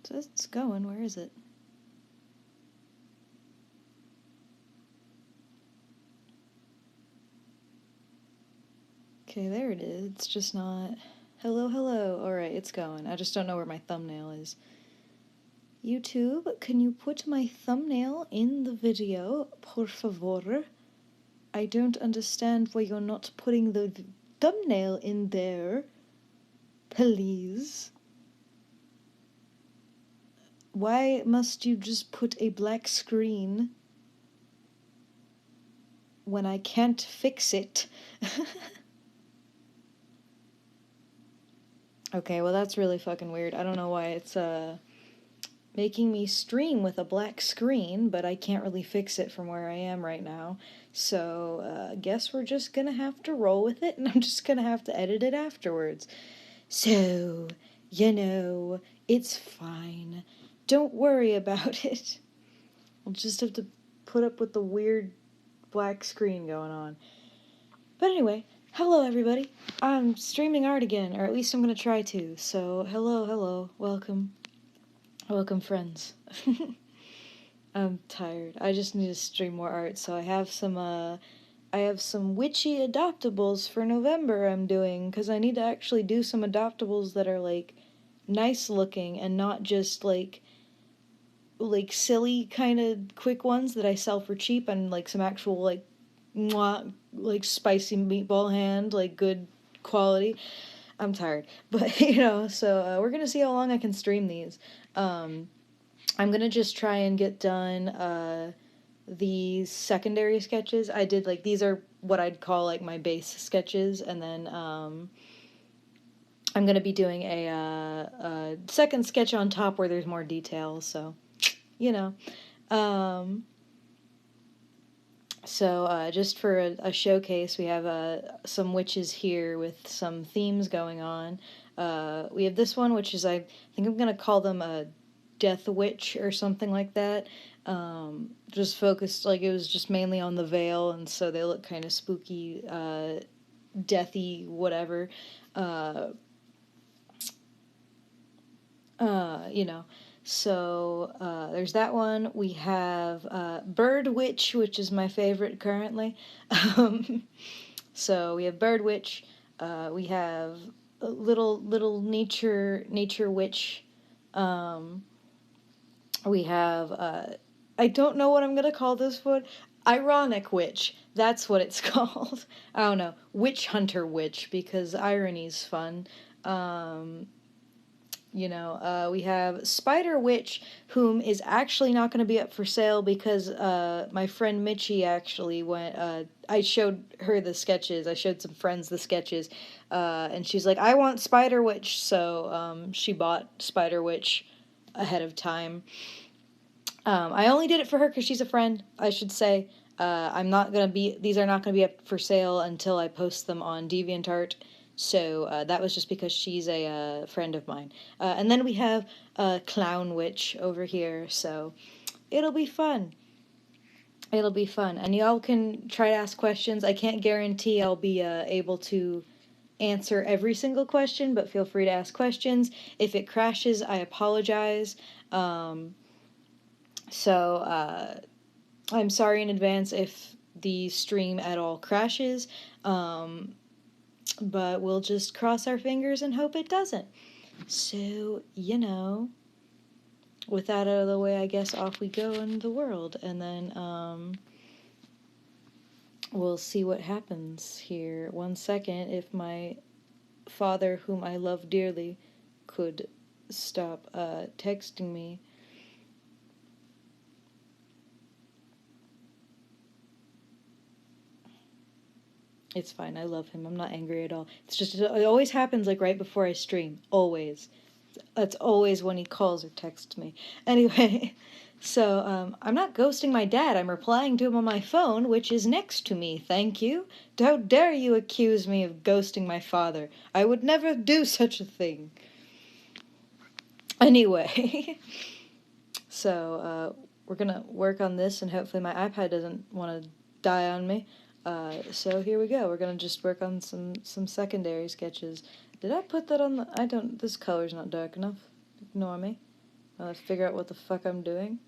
It's going. Where is it? Okay, there it is. It's just not... Hello, hello. Alright, it's going. I just don't know where my thumbnail is. YouTube, can you put my thumbnail in the video, por favor? I don't understand why you're not putting the thumbnail in there. Please. Why must you just put a black screen when I can't fix it? Okay, well that's really fucking weird. I don't know why it's making me stream with a black screen, but I can't really fix it from where I am right now. So, guess we're just gonna have to roll with it, and I'm just gonna have to edit it afterwards. So, it's fine. Don't worry about it. We'll just have to put up with the weird black screen going on. But anyway, hello everybody. I'm streaming art again, or at least I'm gonna try to. So, hello, welcome. Welcome, friends. I'm tired. I just need to stream more art, so I have some witchy adoptables for November I'm doing, because I need to actually do some adoptables that are, like, nice looking and not just, like silly kind of quick ones that I sell for cheap, and, like, some actual, like, mwah, like, spicy meatball hand, like, good quality. I'm tired. But, so we're gonna see how long I can stream these. I'm gonna just try and get done the secondary sketches. I did, like, these are what I'd call, like, my base sketches, and then I'm gonna be doing a second sketch on top where there's more details, so, just for a showcase, we have some witches here with some themes going on. We have this one, which is, I think I'm gonna call them a Death Witch or something like that. Just focused, like, it was just mainly on the veil, and so they look kind of spooky, deathy, whatever. So there's that one. We have Bird Witch, which is my favorite currently. So we have Bird Witch. We have a little nature witch. We have I don't know what I'm gonna call this one. Ironic Witch. That's what it's called. I don't know. Witch Hunter Witch, because irony's fun. We have Spider Witch, whom is actually not going to be up for sale because my friend Mitchie actually went. I showed her the sketches. I showed some friends the sketches, and she's like, "I want Spider Witch," so she bought Spider Witch ahead of time. I only did it for her because she's a friend, I should say. These are not gonna be up for sale until I post them on DeviantArt. So that was just because she's a friend of mine. And then we have Clown Witch over here, so it'll be fun. It'll be fun. And y'all can try to ask questions. I can't guarantee I'll be able to answer every single question, but feel free to ask questions. If it crashes, I apologize. So I'm sorry in advance if the stream at all crashes. But we'll just cross our fingers and hope it doesn't. So, with that out of the way, I guess off we go in the world, and then, we'll see what happens here. 1 second, if my father, whom I love dearly, could stop, texting me. It's fine. I love him. I'm not angry at all. It's just, it always happens, like, right before I stream. Always. That's always when he calls or texts me. Anyway, so, I'm not ghosting my dad. I'm replying to him on my phone, which is next to me. Thank you. How dare you accuse me of ghosting my father? I would never do such a thing. Anyway, so, we're gonna work on this, and hopefully my iPad doesn't want to die on me. So here we go. We're gonna just work on some secondary sketches. Did I put that on the... this color's not dark enough. Ignore me. Let's figure out what the fuck I'm doing.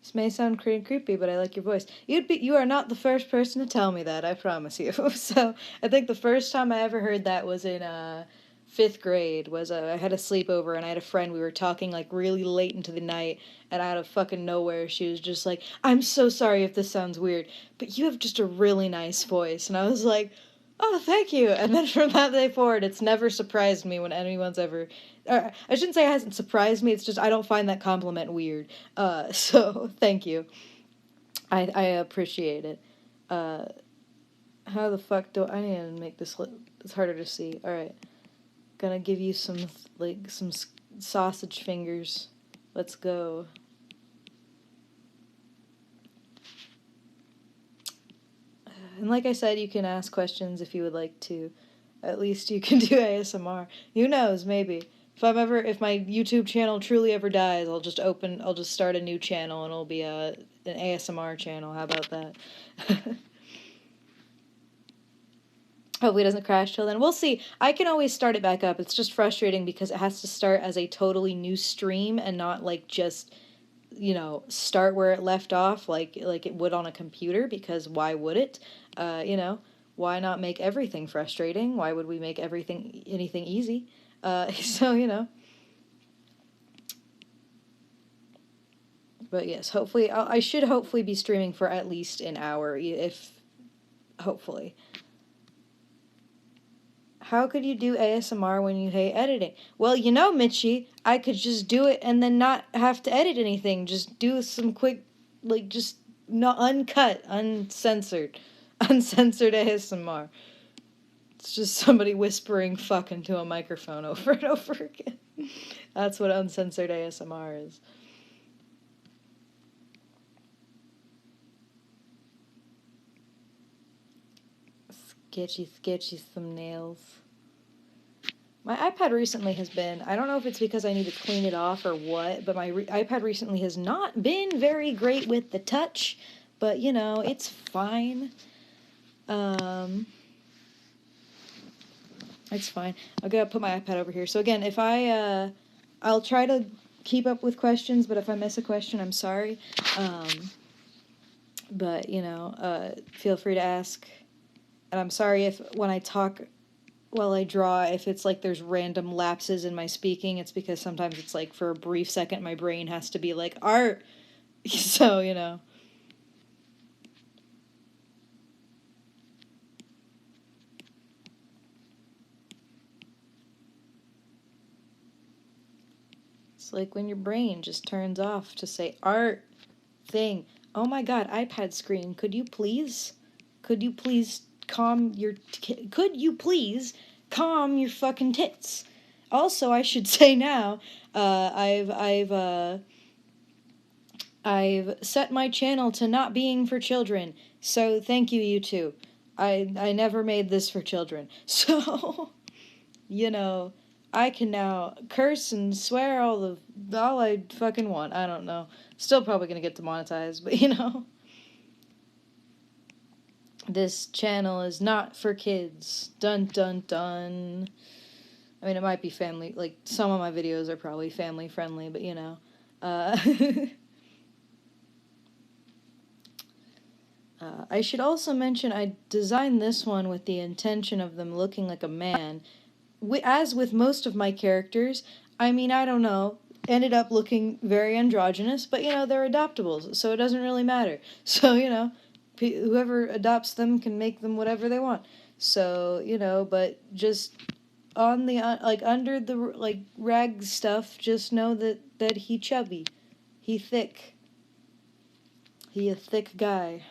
This may sound creepy, but I like your voice. You are not the first person to tell me that, I promise you. So, I think the first time I ever heard that was in, 5th grade, I had a sleepover, and I had a friend, we were talking, like, really late into the night, and out of fucking nowhere, she was just like, I'm so sorry if this sounds weird, but you have just a really nice voice, and I was like, oh, thank you, and then from that day forward, it's never surprised me when anyone's ever, or I shouldn't say it hasn't surprised me, it's just I don't find that compliment weird, so, thank you. I appreciate it. Uh, how the fuck do I need to make this, it's harder to see, alright. Gonna give you some, like, some sausage fingers. Let's go. And like I said, you can ask questions if you would like to. At least you can do ASMR. Who knows, maybe. If my YouTube channel truly ever dies, I'll just start a new channel and it'll be an ASMR channel. How about that? Hopefully it doesn't crash till then. We'll see. I can always start it back up. It's just frustrating because it has to start as a totally new stream and not like just, start where it left off like it would on a computer, because why would it? Why not make everything frustrating? Why would we make anything easy? So. But yes, hopefully, I should hopefully be streaming for at least an hour, hopefully. How could you do ASMR when you hate editing? Well, Mitchie, I could just do it and then not have to edit anything. Just do some quick, just not uncut, uncensored ASMR. It's just somebody whispering fuck into a microphone over and over again. That's what uncensored ASMR is. Sketchy thumbnails. My iPad recently has been, I don't know if it's because I need to clean it off or what, but my iPad recently has not been very great with the touch, but, it's fine. It's fine. I'm gonna put my iPad over here. So again, if I'll try to keep up with questions, but if I miss a question, I'm sorry. But, feel free to ask. And I'm sorry if when I talk while I draw, if it's like there's random lapses in my speaking, it's because sometimes it's like for a brief second my brain has to be like, art! So, It's like when your brain just turns off to say art thing. Oh my god, iPad screen, could you please calm your fucking tits? Also, I should say now, I've set my channel to not being for children. So thank you, YouTube. I never made this for children. So, I can now curse and swear all I fucking want. I don't know. Still probably gonna get demonetized, but this channel is not for kids. Dun dun dun. I mean, it might be family, like, some of my videos are probably family friendly, but I should also mention I designed this one with the intention of them looking like a man. As with most of my characters, I mean, I don't know, ended up looking very androgynous, but, they're adoptables, so it doesn't really matter. So, whoever adopts them can make them whatever they want. So, but just on the, under the, rag stuff, just know that he chubby. He thick. He a thick guy.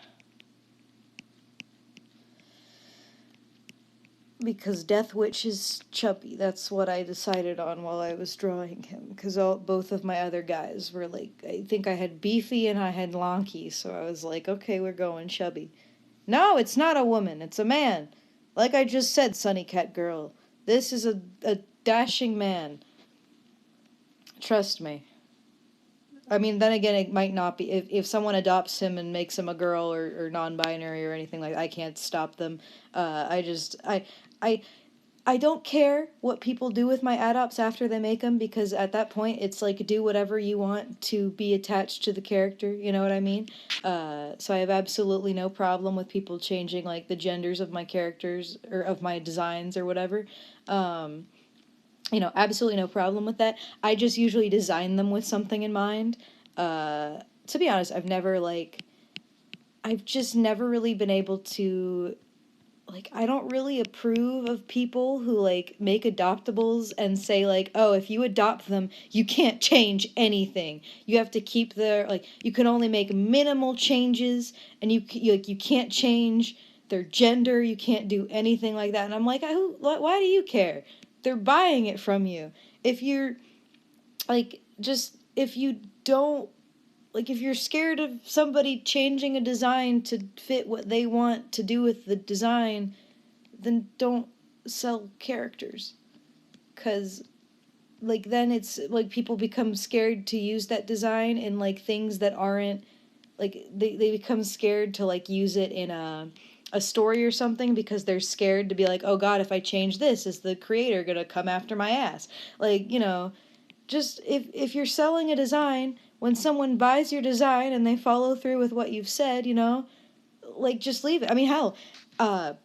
Because Death Witch is chubby. That's what I decided on while I was drawing him. Because both of my other guys were I think I had Beefy and I had Lonky. So I was like, okay, we're going chubby. No, it's not a woman. It's a man. Like I just said, Sunny Cat Girl. This is a dashing man. Trust me. I mean, then again, it might not be. If someone adopts him and makes him a girl or non-binary or anything like that, I can't stop them. I don't care what people do with my add-ops after they make them, because at that point it's like, do whatever you want to be attached to the character, you know what I mean? So I have absolutely no problem with people changing like the genders of my characters or of my designs or whatever. Um, Absolutely no problem with that. I just usually design them with something in mind. To be honest, I've just never really been able to, like, I don't really approve of people who like make adoptables and say like, oh, if you adopt them you can't change anything, you have to keep their, like, you can only make minimal changes, and you can't change their gender, you can't do anything like that. And I'm like, why do you care? They're buying it from you. If you're like, just, if you don't, like, if you're scared of somebody changing a design to fit what they want to do with the design, then don't sell characters. Because, like, then it's like people become scared to use that design in like things that aren't, like, they become scared to like use it in a story or something, because they're scared to be like, oh god, if I change this, is the creator gonna come after my ass? Like, just, if you're selling a design, when someone buys your design and they follow through with what you've said, like, just leave it. I mean, hell, I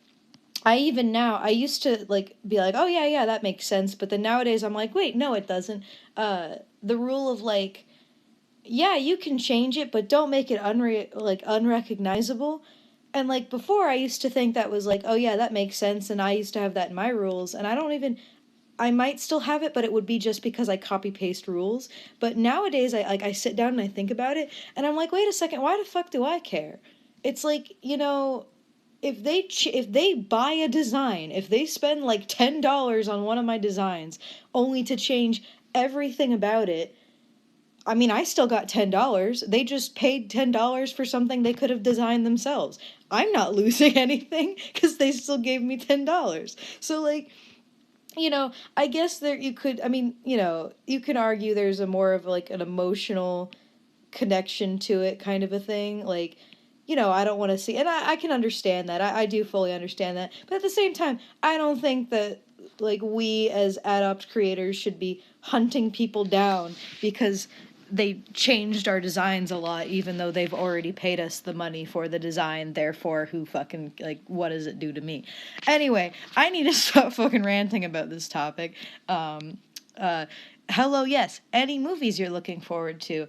used to like be like, oh yeah, yeah, that makes sense, but then nowadays I'm like, wait, no, it doesn't. The rule of like, yeah, you can change it, but don't make it unrecognizable. And like before, I used to think that was like, oh yeah, that makes sense, and I used to have that in my rules, and I don't even. I might still have it, but it would be just because I copy paste rules. But nowadays, I sit down and I think about it, and I'm like, wait a second, why the fuck do I care? It's like, if they buy a design, if they spend like $10 on one of my designs only to change everything about it, I mean, I still got $10. They just paid $10 for something they could have designed themselves. I'm not losing anything because they still gave me $10. So like, I guess there you could, I mean, you can argue there's a more of like an emotional connection to it, kind of a thing. Like, I don't want to see, and I can understand that. I do fully understand that. But at the same time, I don't think that, like, we as adopt creators should be hunting people down because they changed our designs a lot, even though they've already paid us the money for the design. Therefore, who fucking, like, what does it do to me? Anyway, I need to stop fucking ranting about this topic. Hello, yes, any movies you're looking forward to?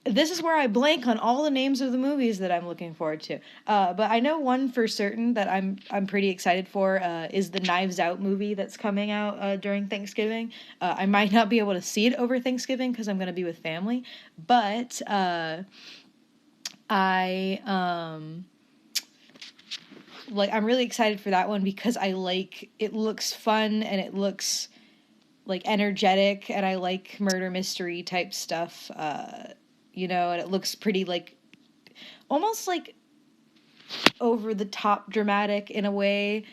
This is where I blank on all the names of the movies that I'm looking forward to. But I know one for certain that I'm pretty excited for is the Knives Out movie that's coming out during Thanksgiving. I might not be able to see it over Thanksgiving because I'm going to be with family, but I'm really excited for that one because I like, it looks fun and it looks like energetic, and I like murder mystery type stuff. And it looks pretty, like, almost like over the top dramatic in a way,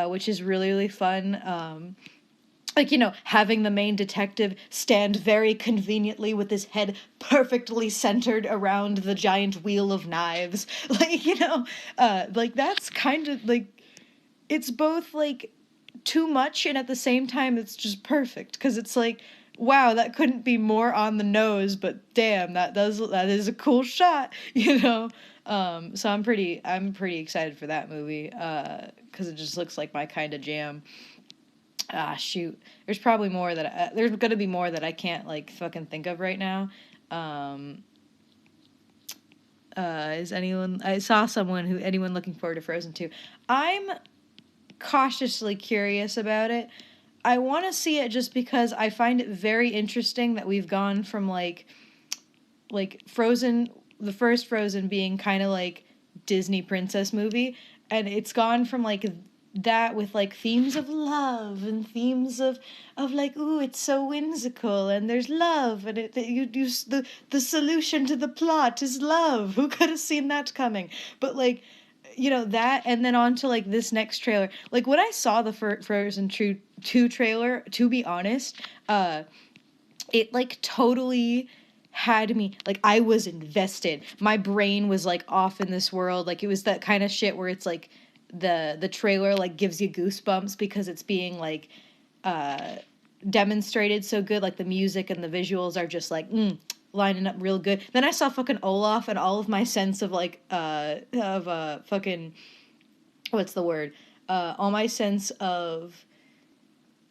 which is really, really fun. Having the main detective stand very conveniently with his head perfectly centered around the giant wheel of knives. That's kind of, like, it's both, like, too much, and at the same time, it's just perfect, because it's like, wow, that couldn't be more on the nose, but damn, that is a cool shot, So I'm pretty excited for that movie, because it just looks like my kind of jam. Shoot, there's probably more there's gonna be more that I can't, like, fucking think of right now. I saw anyone looking forward to Frozen 2? I'm cautiously curious about it. I want to see it just because I find it very interesting that we've gone from like Frozen, the first Frozen being kind of like Disney princess movie, and it's gone from like that with like themes of love and themes of like, ooh, it's so whimsical and there's love, and the solution to the plot is love. Who could have seen that coming? But like, that, and then on to like this next trailer. Like, when I saw the Frozen 2 trailer, to be honest, it like totally had me, like, I was invested. My brain was like off in this world. Like, it was that kind of shit where it's like, the trailer like gives you goosebumps because it's being like demonstrated so good. Like the music and the visuals are just like lining up real good. Then I saw fucking Olaf, and all of my sense of like fucking, what's the word? All my sense of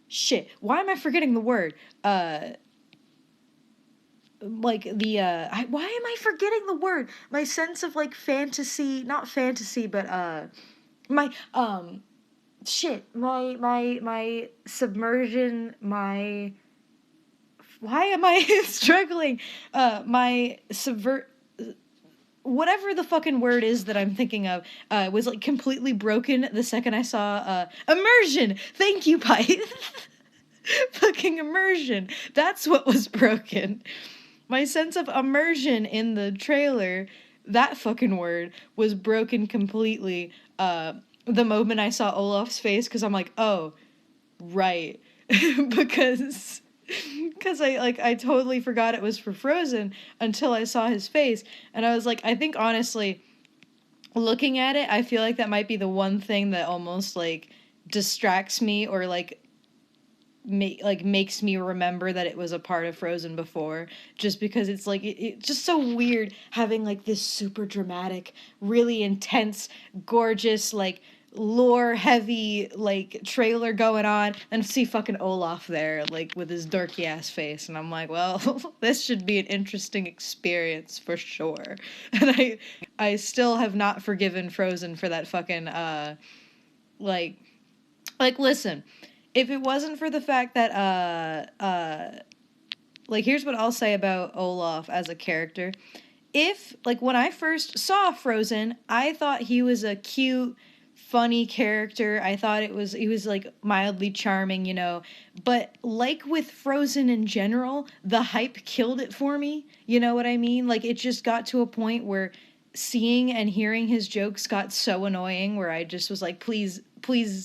shit. Why am I forgetting the word? Like the why am I forgetting the word? My sense of like fantasy, not fantasy, but my shit, my submersion, my, why am I struggling? My subvert, whatever the fucking word is that I'm thinking of, was like completely broken the second I saw immersion. Thank you, Pite. Fucking immersion. That's what was broken. My sense of immersion in the trailer, that fucking word, was broken completely the moment I saw Olaf's face, because I'm like, oh, right. because I totally forgot it was for Frozen until I saw his face, and I was like, I think honestly, looking at it, I feel like that might be the one thing that almost like distracts me, or like makes me remember that it was a part of Frozen before, just because it's like it's just so weird having like this super dramatic, really intense, gorgeous, like lore heavy like trailer going on, and see fucking Olaf there like with his dorky ass face, and I'm like, well, this should be an interesting experience for sure. And I still have not forgiven Frozen for that fucking like listen, if it wasn't for the fact that like, here's what I'll say about Olaf as a character. If like when I first saw Frozen, I thought he was a cute, funny character. I thought he was like mildly charming, you know. But like with Frozen in general, the hype killed it for me. You know what I mean? Like, it just got to a point where seeing and hearing his jokes got so annoying, where I just was like, please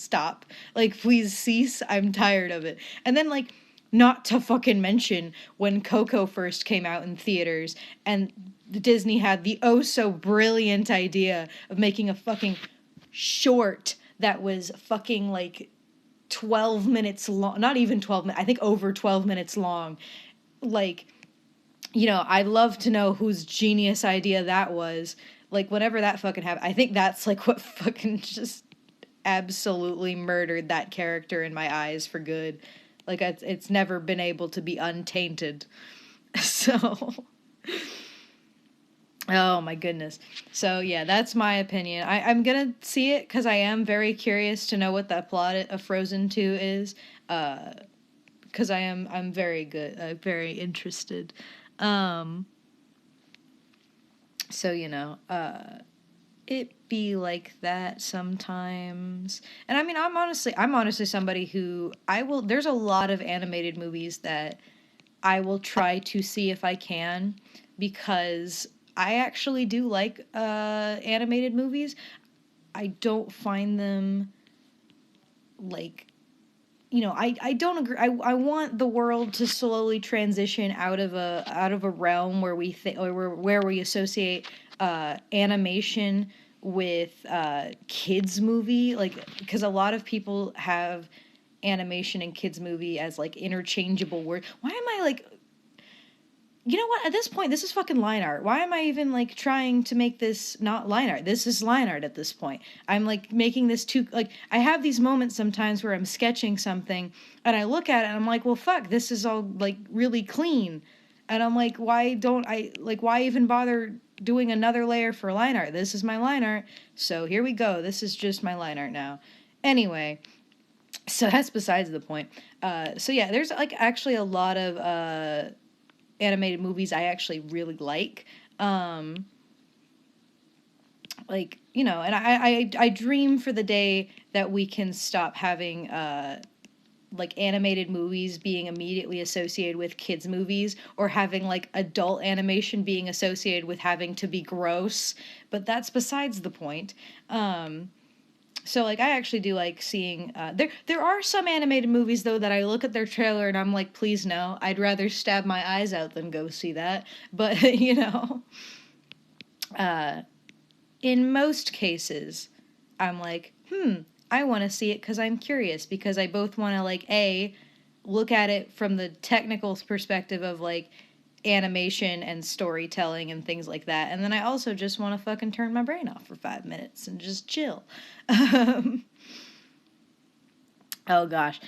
stop. Like, please cease. I'm tired of it. And then, like, not to fucking mention when Coco first came out in theaters, and Disney had the oh so brilliant idea of making a fucking short that was fucking like 12 minutes long. Not even 12 minutes. I think over 12 minutes long. Like, you know, I'd love to know whose genius idea that was. Like, whenever that fucking happened, I think that's like what fucking just absolutely murdered that character in my eyes for good. Like, it's never been able to be untainted. So, oh my goodness. So yeah, that's my opinion. I'm gonna see it because I am very curious to know what the plot of Frozen 2 is. Because I'm very interested. So, you know, it be like that sometimes. And I mean, I'm honestly somebody who there's a lot of animated movies that I will try to see if I can, because I actually do like animated movies. I don't find them like, you know, I don't agree. I want the world to slowly transition out of a realm where we think, or where we associate animation with kids movie, like, because a lot of people have animation and kids movie as like interchangeable word. Why am I like, you know what? At this point, this is fucking line art. Why am I even like trying to make this not line art? This is line art at this point. I'm like making this too, like, I have these moments sometimes where I'm sketching something and I look at it and I'm like, well, fuck, this is all like really clean. And I'm like, why even bother doing another layer for line art? This is my line art. So here we go. This is just my line art now. Anyway, so that's besides the point. So yeah, there's like actually a lot of animated movies I actually really like. Like, you know, and I dream for the day that we can stop having like animated movies being immediately associated with kids movies, or having like adult animation being associated with having to be gross, but that's besides the point. So, like, I actually do like seeing, there are some animated movies, though, that I look at their trailer and I'm like, please no, I'd rather stab my eyes out than go see that. But, you know, in most cases, I'm like, I want to see it because I'm curious, because I both want to, like, A, look at it from the technical perspective of, like, animation and storytelling and things like that. And then I also just want to fucking turn my brain off for 5 minutes and just chill. Oh gosh,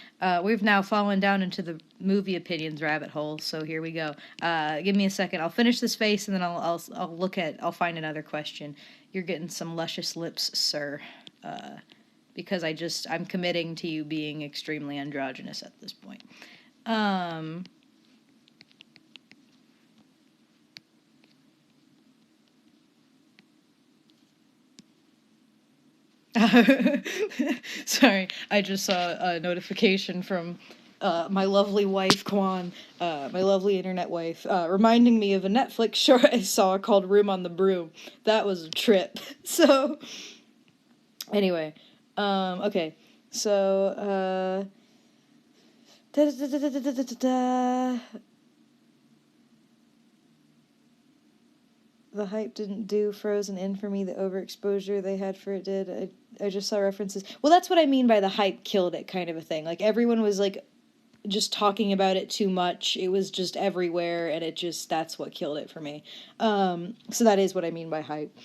we've now fallen down into the movie opinions rabbit hole. So here we go. Give me a second. I'll finish this face and then I'll find another question. You're getting some luscious lips, sir. Because I'm committing to you being extremely androgynous at this point. Sorry, I just saw a notification from my lovely wife, Kwan, my lovely internet wife, reminding me of a Netflix show I saw called Room on the Broom. That was a trip. So, anyway, okay, so, the hype didn't do Frozen in for me. The overexposure they had for it did. I just saw references. Well, that's what I mean by the hype killed it kind of a thing. Like, everyone was, like, just talking about it too much. It was just everywhere, and that's what killed it for me. So that is what I mean by hype.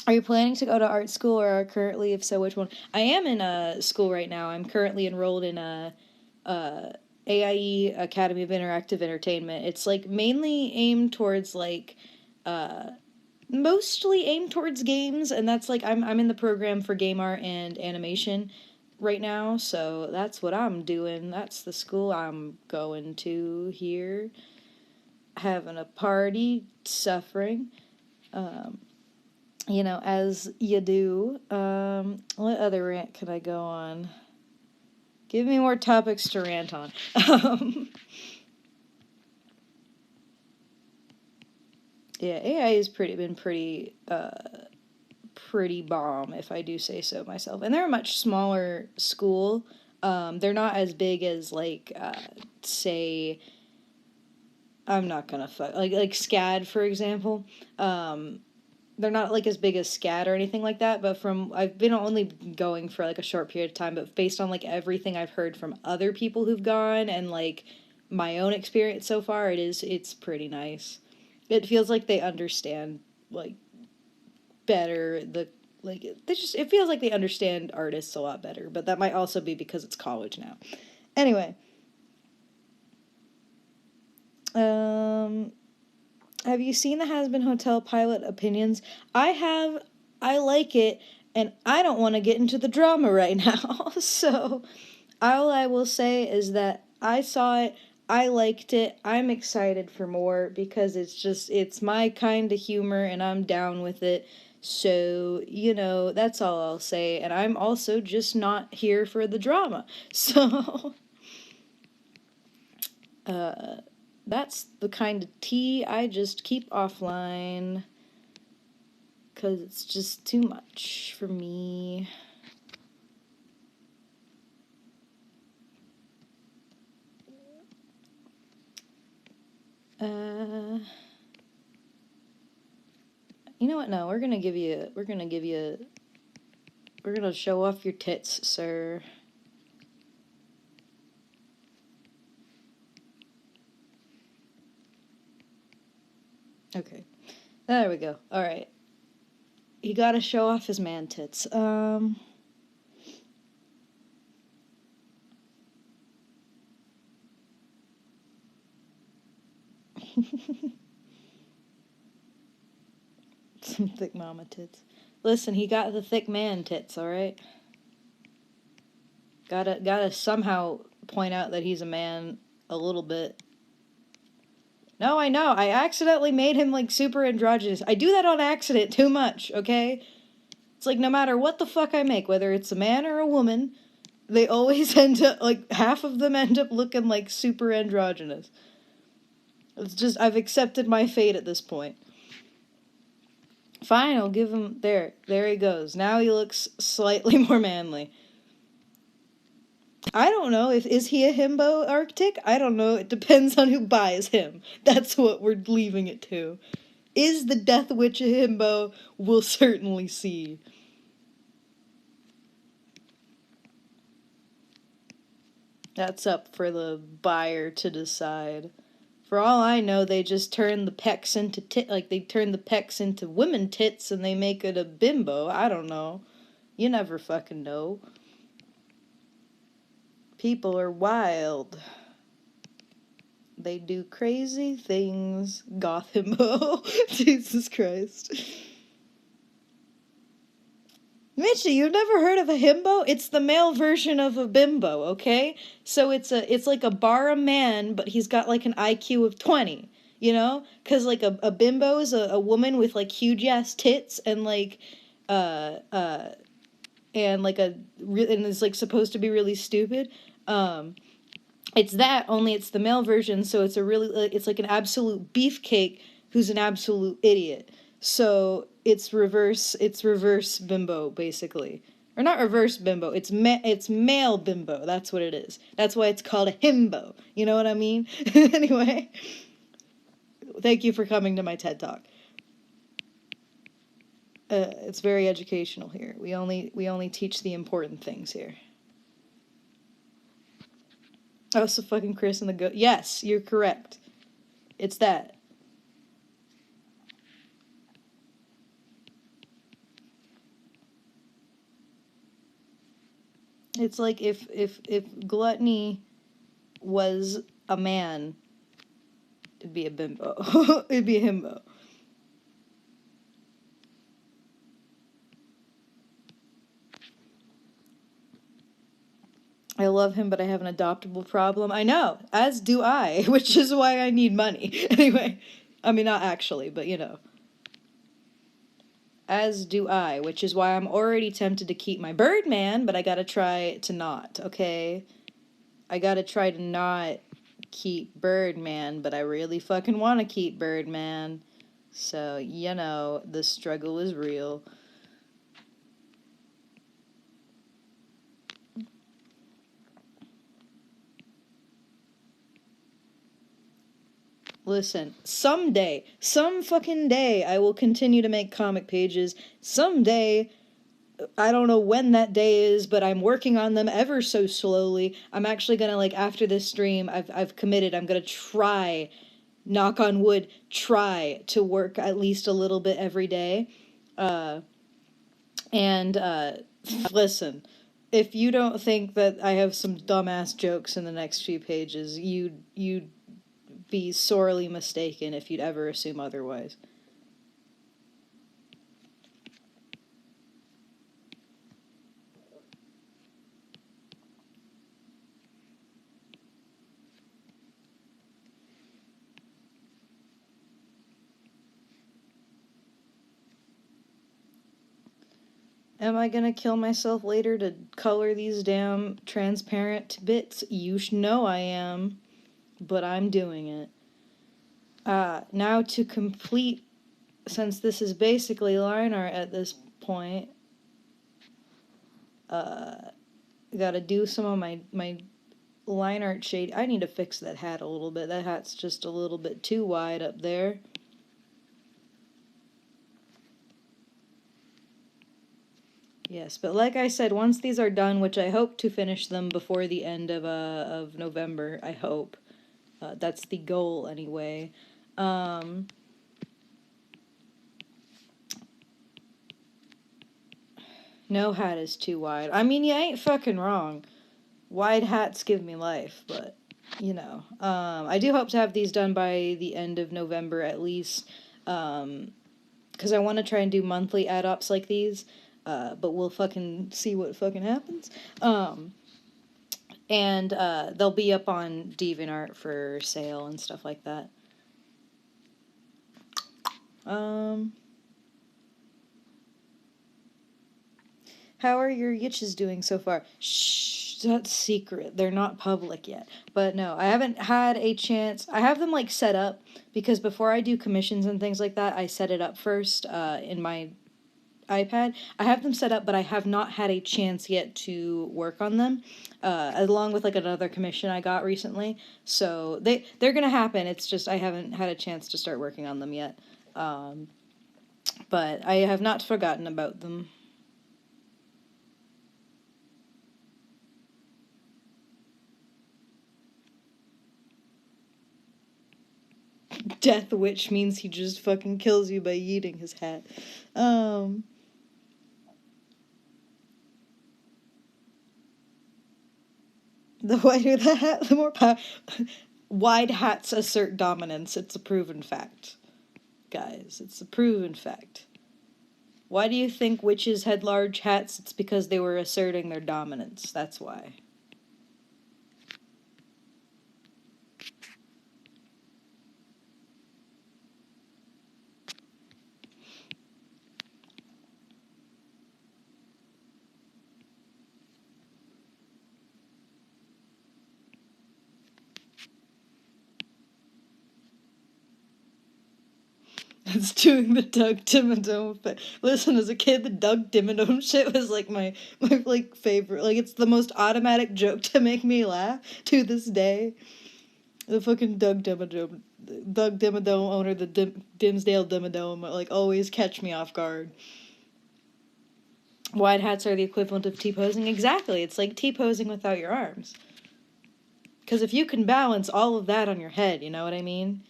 Are you planning to go to art school, or are currently? If so, which one? I am in school right now. I'm currently enrolled in AIE, Academy of Interactive Entertainment. It's, like, mainly aimed towards, like, mostly aimed towards games, and that's, like, I'm in the program for game art and animation right now, so that's what I'm doing. That's the school I'm going to here. Having a party, suffering, as you do. What other rant could I go on? Give me more topics to rant on. Yeah, AI has been pretty bomb, if I do say so myself. And they're a much smaller school. They're not as big as, like, say, I'm not gonna like SCAD, for example. They're not, like, as big as SCAD or anything like that, but I've been only going for, like, a short period of time, but based on, like, everything I've heard from other people who've gone and, like, my own experience so far, it's pretty nice. It feels like they understand, like, better it feels like they understand artists a lot better, but that might also be because it's college now. Anyway, have you seen the Has Been Hotel pilot opinions? I have. I like it, and I don't want to get into the drama right now. So, all I will say is that I saw it, I liked it, I'm excited for more, because it's my kind of humor, and I'm down with it. So, that's all I'll say, and I'm also just not here for the drama. So, that's the kind of tea I just keep offline, because it's just too much for me. You know what? No, we're gonna show off your tits, sir. Okay. There we go. Alright. He gotta show off his man tits. Some thick mama tits. Listen, he got the thick man tits, alright? Gotta somehow point out that he's a man a little bit. No, I know. I accidentally made him, like, super androgynous. I do that on accident too much, okay? It's like, no matter what the fuck I make, whether it's a man or a woman, they always end up, like, half of them end up looking, like, super androgynous. It's just, I've accepted my fate at this point. Fine, I'll give him, there he goes. Now he looks slightly more manly. I don't know, is he a himbo Arctic? I don't know, it depends on who buys him. That's what we're leaving it to. Is the Death Witch a himbo? We'll certainly see. That's up for the buyer to decide. For all I know, they just turn the pecs into they turn the pecs into women tits and they make it a bimbo. I don't know. You never fucking know. People are wild. They do crazy things. Goth himbo. Jesus Christ. Mitchie, you've never heard of a himbo? It's the male version of a bimbo, okay? So it's like a bara man, but he's got like an IQ of 20, you know? Cause like a bimbo is a woman with like huge ass tits and like uh uh and like and is like supposed to be really stupid. It's that, only it's the male version, so it's like an absolute beefcake who's an absolute idiot. So it's reverse bimbo basically. Or not reverse bimbo, it's male bimbo. That's what it is. That's why it's called a himbo. You know what I mean? Anyway, thank you for coming to my TED Talk. It's very educational here. We only teach the important things here. Oh, so fucking Chris and the Goat. Yes, you're correct. It's that. It's like if gluttony was a man, it'd be a bimbo. It'd be a himbo. I love him, but I have an adoptable problem. I know, as do I, which is why I need money. Anyway, I mean, not actually, but you know. As do I, which is why I'm already tempted to keep my Birdman, but I gotta try to not, okay? I gotta try to not keep Birdman, but I really fucking want to keep Birdman. So, you know, the struggle is real. Listen, someday, some fucking day, I will continue to make comic pages. Someday, I don't know when that day is, but I'm working on them ever so slowly. I'm actually gonna, like, after this stream, I've committed, I'm gonna try, knock on wood, try to work at least a little bit every day. And listen, if you don't think that I have some dumbass jokes in the next few pages, you'd be sorely mistaken if you'd ever assume otherwise. Am I gonna kill myself later to color these damn transparent bits? You know I am, but I'm doing it. Now to complete, since this is basically line art at this point, gotta do some of my line art shade. I need to fix that hat a little bit. That hat's just a little bit too wide up there. Yes, but like I said, once these are done, which I hope to finish them before the end of November, I hope. That's the goal anyway. No hat is too wide. I mean, you ain't fucking wrong. Wide hats give me life, but, you know. I do hope to have these done by the end of November at least, because I want to try and do monthly ad-ops like these, but we'll fucking see what fucking happens. And they'll be up on DeviantArt for sale and stuff like that. How are your yitches doing so far? Shh, that's secret. They're not public yet. But no, I haven't had a chance. I have them like set up because before I do commissions and things like that, I set it up first in my iPad. I have them set up, but I have not had a chance yet to work on them, along with like another commission I got recently. So they're gonna happen. It's just I haven't had a chance to start working on them yet. But I have not forgotten about them. Death Witch means he just fucking kills you by eating his hat. The whiter the hat, the more power. Wide hats assert dominance. It's a proven fact. Guys, it's a proven fact. Why do you think witches had large hats? It's because they were asserting their dominance. That's why. It's doing the Doug Dimmadome thing. Listen, as a kid, the Doug Dimmadome shit was like my like favorite. Like it's the most automatic joke to make me laugh to this day. The fucking Doug Dimmadome owner, the Dimsdale Dimmadome, like always catch me off guard. Wide hats are the equivalent of T-posing. Exactly, it's like T-posing without your arms. Because if you can balance all of that on your head, you know what I mean?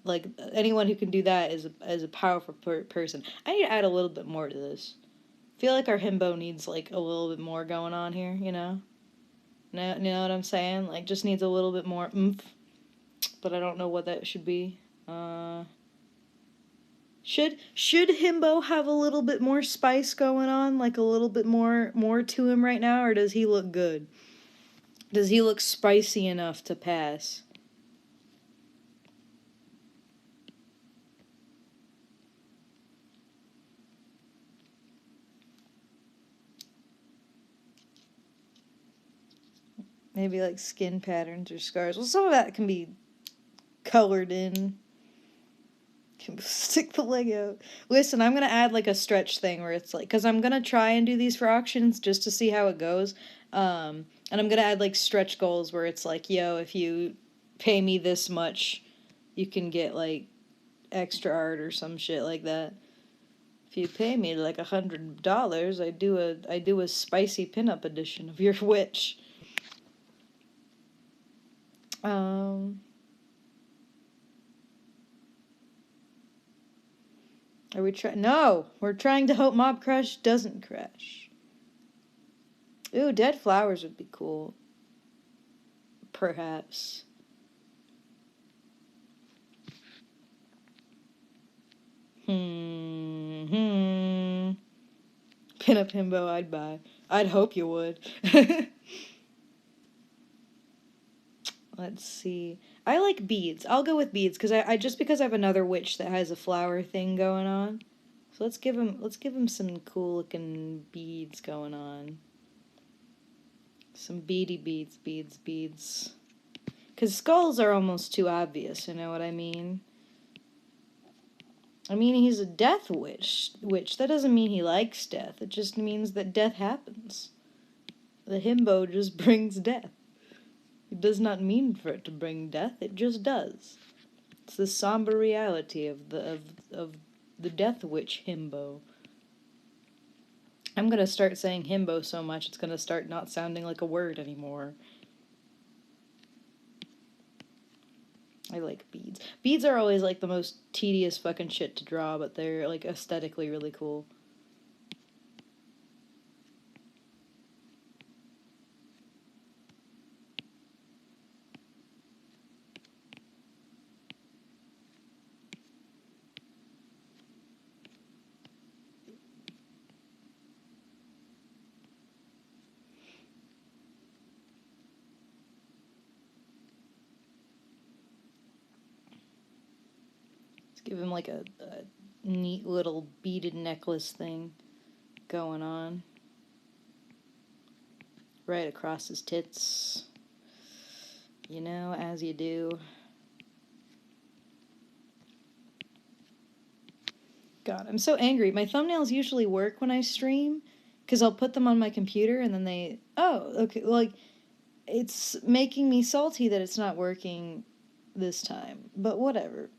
Like, anyone who can do that is a powerful person. I need to add a little bit more to this. I feel like our himbo needs, like, a little bit more going on here, you know? You know what I'm saying? Like, just needs a little bit more oomph. But I don't know what that should be. Should himbo have a little bit more spice going on? Like, a little bit more to him right now? Or does he look good? Does he look spicy enough to pass? Maybe like skin patterns or scars. Well, some of that can be colored in. Can stick the leg out. Listen, I'm gonna add like a stretch thing where it's like, because I'm gonna try and do these for auctions just to see how it goes. And I'm gonna add like stretch goals where it's like, yo, if you pay me this much, you can get like extra art or some shit like that. If you pay me like $100, I do a spicy pinup edition of your witch. Are we trying? No! We're trying to hope mobcrush doesn't crash. Ooh, dead flowers would be cool. Perhaps. Pinup himbo, I'd buy. I'd hope you would. Let's see. I like beads. I'll go with beads because I just because I have another witch that has a flower thing going on. So let's give him some cool looking beads going on. Some beady beads. Because skulls are almost too obvious, you know what I mean? I mean, he's a death witch. That doesn't mean he likes death. It just means that death happens. The himbo just brings death. It does not mean for it to bring death. It just does. It's the somber reality of the death witch himbo. I'm gonna start saying himbo so much it's gonna start not sounding like a word anymore. I like beads. Beads are always like the most tedious fucking shit to draw, but they're like aesthetically really cool. Give him like a neat little beaded necklace thing going on. Right across his tits. You know, as you do. God, I'm so angry. My thumbnails usually work when I stream, because I'll put them on my computer and then they... Oh, okay, like, it's making me salty that it's not working this time. But whatever.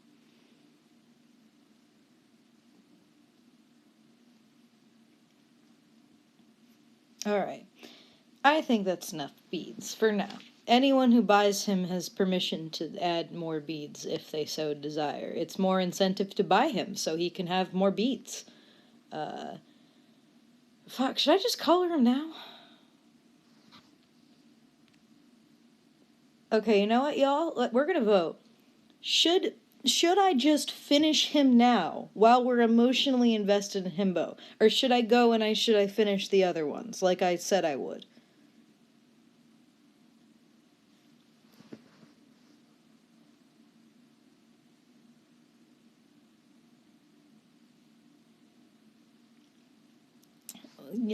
Alright. I think that's enough beads for now. anyone who buys him has permission to add more beads if they so desire. It's more incentive to buy him so he can have more beads. Fuck, should I just color him now? Okay, you know what, y'all? We're gonna vote. Should I just finish him now while we're emotionally invested in himbo? Or should I go and should I finish the other ones like I said I would?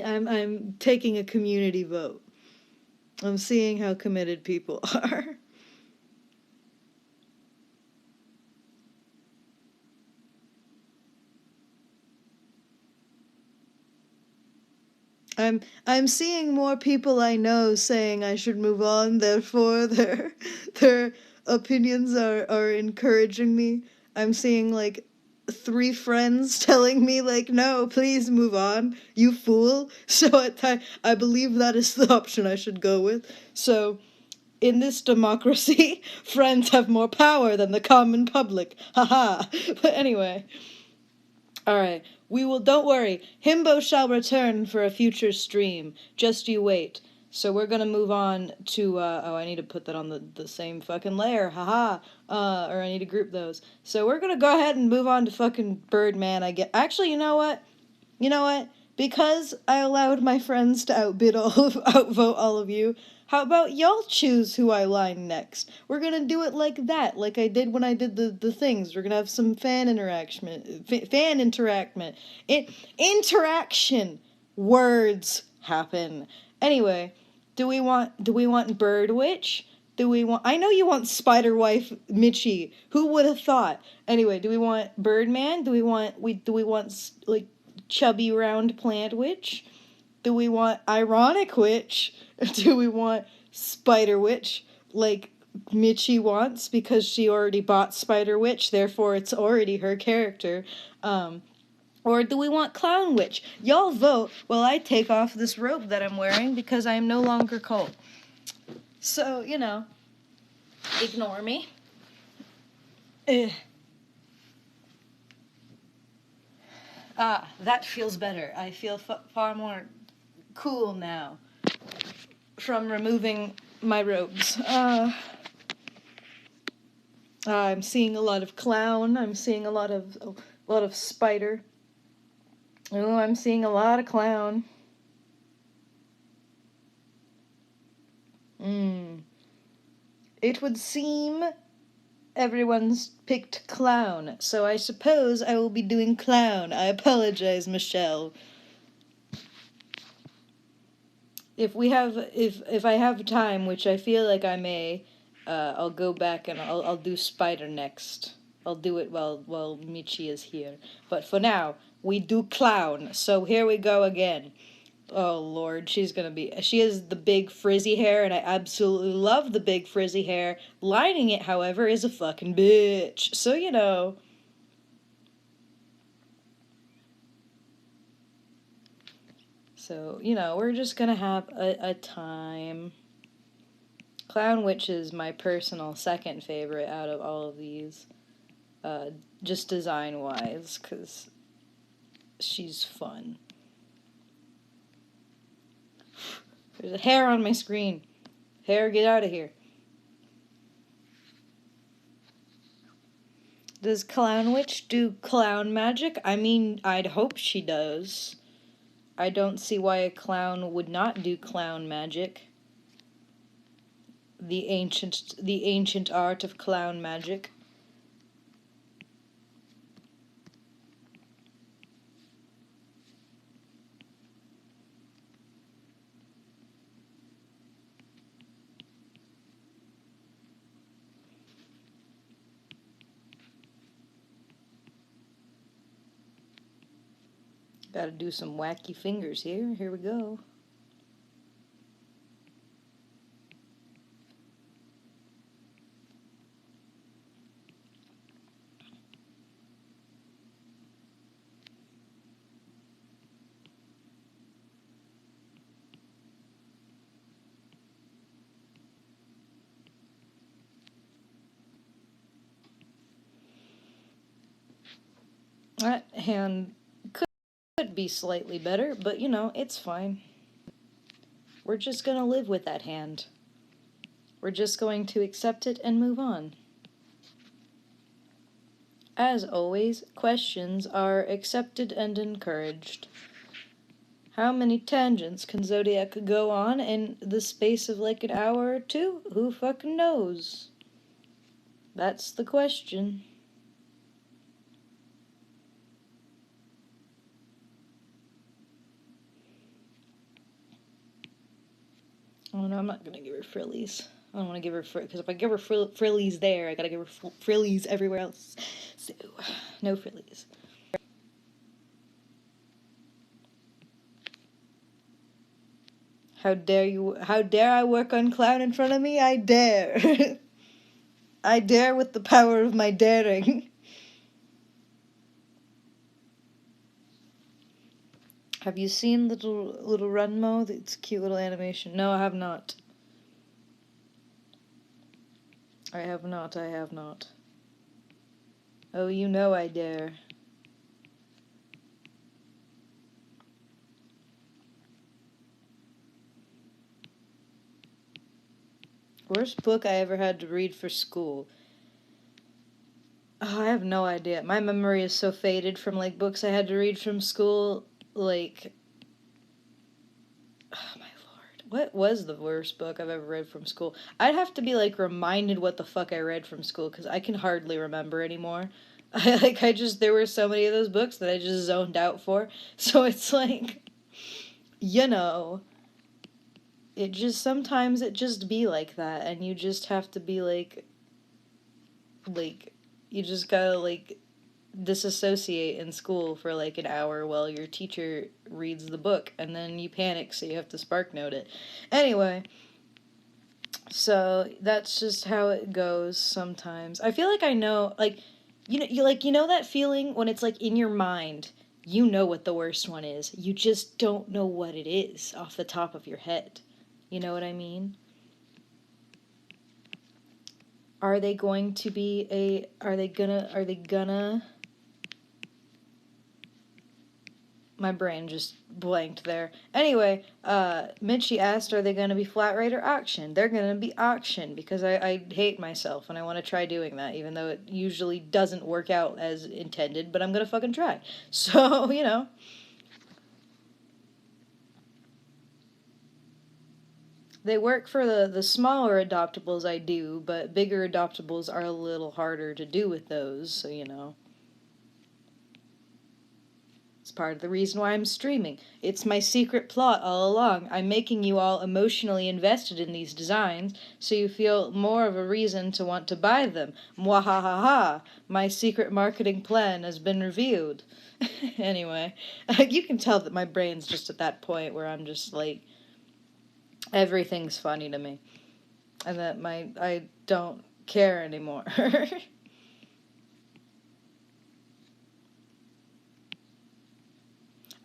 I'm taking a community vote. I'm seeing how committed people are. I'm seeing more people I know saying I should move on, therefore their opinions are encouraging me. I'm seeing like 3 friends telling me like, no, please move on, you fool. So I believe that is the option I should go with. So in this democracy, friends have more power than the common public. Haha. But anyway. Alright, don't worry, Himbo shall return for a future stream. Just you wait. So we're gonna move on to, I need to put that on the same fucking layer, haha, or I need to group those. So we're gonna go ahead and move on to fucking Birdman, I get. Actually, you know what? Because I allowed my friends to outvote all of you, how about y'all choose who I line next? We're gonna do it like that, like I did when I did the things. We're gonna have some interaction. Words happen. Anyway, do we want Bird Witch? I know you want Spider Wife Mitchie. Who would have thought? Anyway, do we want Birdman? Do we want like chubby round plant witch? Do we want ironic witch? Do we want spider witch like Mitchie wants because she already bought Spider Witch, therefore it's already her character? Or do we want clown witch? Y'all vote while I take off this robe that I'm wearing because I am no longer cold. So, ignore me. Ugh. That feels better. I feel far more cool now from removing my robes. I'm seeing a lot of clown. I'm seeing a lot of spider. Oh, I'm seeing a lot of clown. It would seem everyone's picked clown, so I suppose I will be doing clown. I apologize, Michelle. If I have time, which I feel like I may, I'll go back and I'll do spider next. I'll do it while Michi is here. But for now, we do clown. So here we go again. Oh Lord, she has the big frizzy hair, and I absolutely love the big frizzy hair. Lining it, however, is a fucking bitch. So So, we're just gonna have a time. Clown Witch is my personal second favorite out of all of these. Just design-wise, because she's fun. There's a hair on my screen. Hair, get out of here. Does Clown Witch do clown magic? I mean, I'd hope she does. I don't see why a clown would not do clown magic. The ancient art of clown magic. Gotta do some wacky fingers here. Here we go. That hand could be slightly better, but you know, it's fine. We're just gonna live with that hand. We're just going to accept it and move on. As always, questions are accepted and encouraged. How many tangents can Zodiac go on in the space of like an hour or two? Who fucking knows? That's the question. Oh no, I'm not gonna give her frillies. I don't want to give her because if I give her frillies there, I gotta give her frillies everywhere else. So, no frillies. How dare you? How dare I work on clown in front of me? I dare. I dare with the power of my daring. Have you seen little Runmo? It's a cute little animation. No, I have not. I have not. I have not. Oh, you know I dare. Worst book I ever had to read for school. Oh, I have no idea. My memory is so faded from like books I had to read from school. Like, oh my lord, what was the worst book I've ever read from school? I'd have to be like reminded what the fuck I read from school because I can hardly remember anymore. There were so many of those books that I just zoned out for. So it's like, you know, sometimes it just be like that, and you just have to be you just gotta disassociate in school for like an hour while your teacher reads the book, and then you panic, so you have to spark note it. Anyway, so that's just how it goes sometimes. I feel like I know, you know that feeling when it's like in your mind, you know what the worst one is. You just don't know what it is off the top of your head. You know what I mean? Are they going to be are they gonna my brain just blanked there. Anyway, Mitchie asked, are they going to be flat rate or auction? They're going to be auction because I hate myself and I want to try doing that, even though it usually doesn't work out as intended, but I'm going to fucking try. So, you know. They work for the smaller adoptables I do, but bigger adoptables are a little harder to do with those, so you know. It's part of the reason why I'm streaming. It's my secret plot all along. I'm making you all emotionally invested in these designs, so you feel more of a reason to want to buy them. Mwahahaha! My secret marketing plan has been revealed. Anyway, you can tell that my brain's just at that point where I'm just like, everything's funny to me. And that I don't care anymore.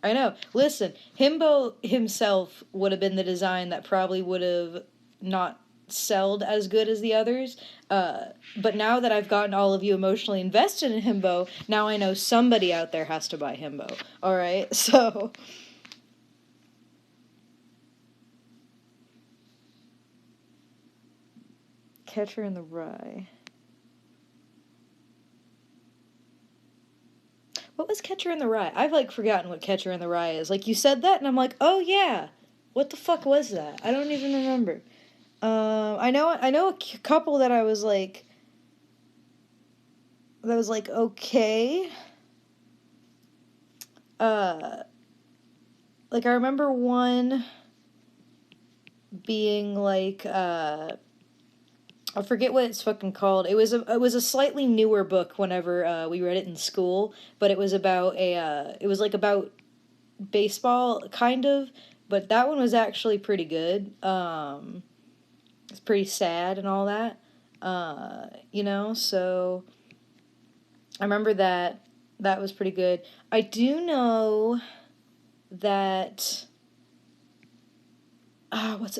I know. Listen, Himbo himself would have been the design that probably would have not sold as good as the others. But now that I've gotten all of you emotionally invested in Himbo, now I know somebody out there has to buy Himbo. Alright? So. Catcher in the Rye. What was Catcher in the Rye? I've forgotten what Catcher in the Rye is. You said that and I'm like, oh yeah. What the fuck was that? I don't even remember. I know a couple that I was okay. I remember one being I forget what it's fucking called. It was a slightly newer book whenever we read it in school, but it was about it was about baseball kind of, but that one was actually pretty good. It's pretty sad and all that. You know, so I remember that was pretty good. I do know that what's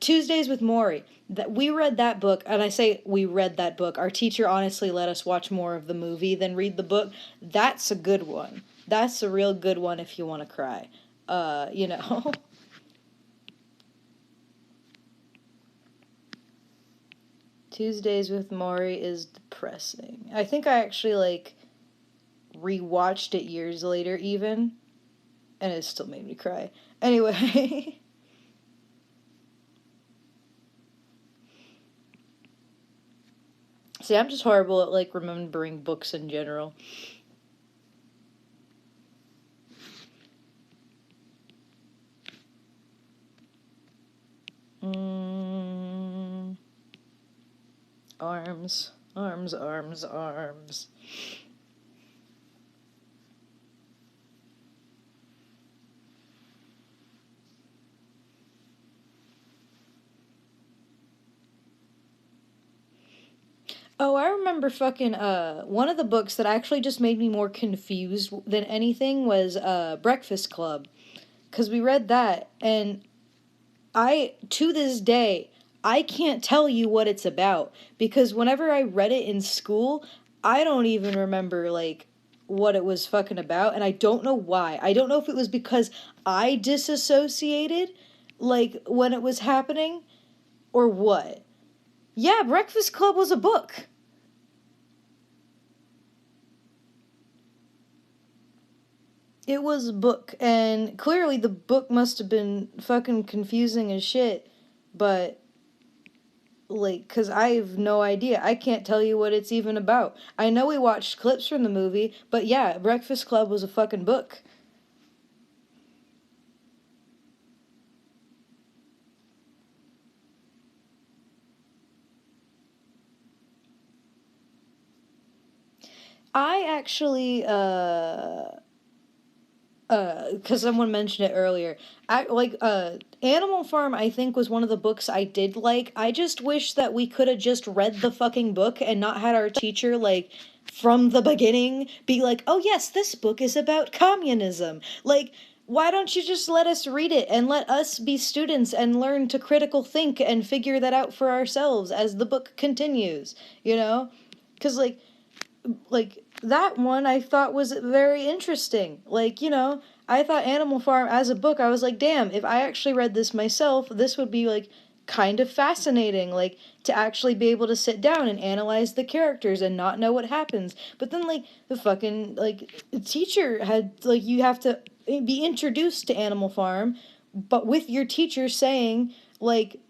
Tuesdays with Maury. That we read that book, and I say we read that book. Our teacher honestly let us watch more of the movie than read the book. That's a good one. That's a real good one if you want to cry. You know. Tuesdays with Maury is depressing. I think I actually like rewatched it years later even, and it still made me cry. Anyway. See, I'm just horrible at like remembering books in general. Mm, arms, arms, arms, arms. Oh, I remember fucking one of the books that actually just made me more confused than anything was Breakfast Club, cuz we read that and I to this day I can't tell you what it's about because whenever I read it in school, I don't even remember like what it was fucking about and I don't know why. I don't know if it was because I disassociated like when it was happening or what. Yeah, Breakfast Club was a book. It was a book, and clearly the book must have been fucking confusing as shit, but, like, cause I have no idea. I can't tell you what it's even about. I know we watched clips from the movie, but yeah, Breakfast Club was a fucking book. I actually, because someone mentioned it earlier. Animal Farm, I think, was one of the books I did like. I just wish that we could have just read the fucking book and not had our teacher, like, from the beginning be like, oh, yes, this book is about communism. Like, why don't you just let us read it and let us be students and learn to critical think and figure that out for ourselves as the book continues, you know? Because, like that one I thought was very interesting. Like, you know, I thought Animal Farm as a book, I was like, damn, if I actually read this myself, this would be like kind of fascinating, like to actually be able to sit down and analyze the characters and not know what happens. But then like the fucking like teacher had like you have to be introduced to Animal Farm, but with your teacher saying like,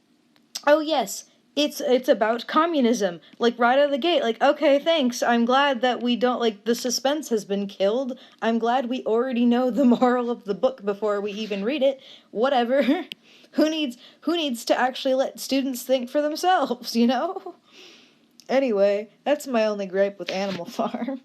oh yes, it's about communism. Like right out of the gate, like, okay, thanks. I'm glad that we don't like the suspense has been killed. I'm glad we already know the moral of the book before we even read it. Whatever. Who needs to actually let students think for themselves, you know? Anyway, that's my only gripe with Animal Farm.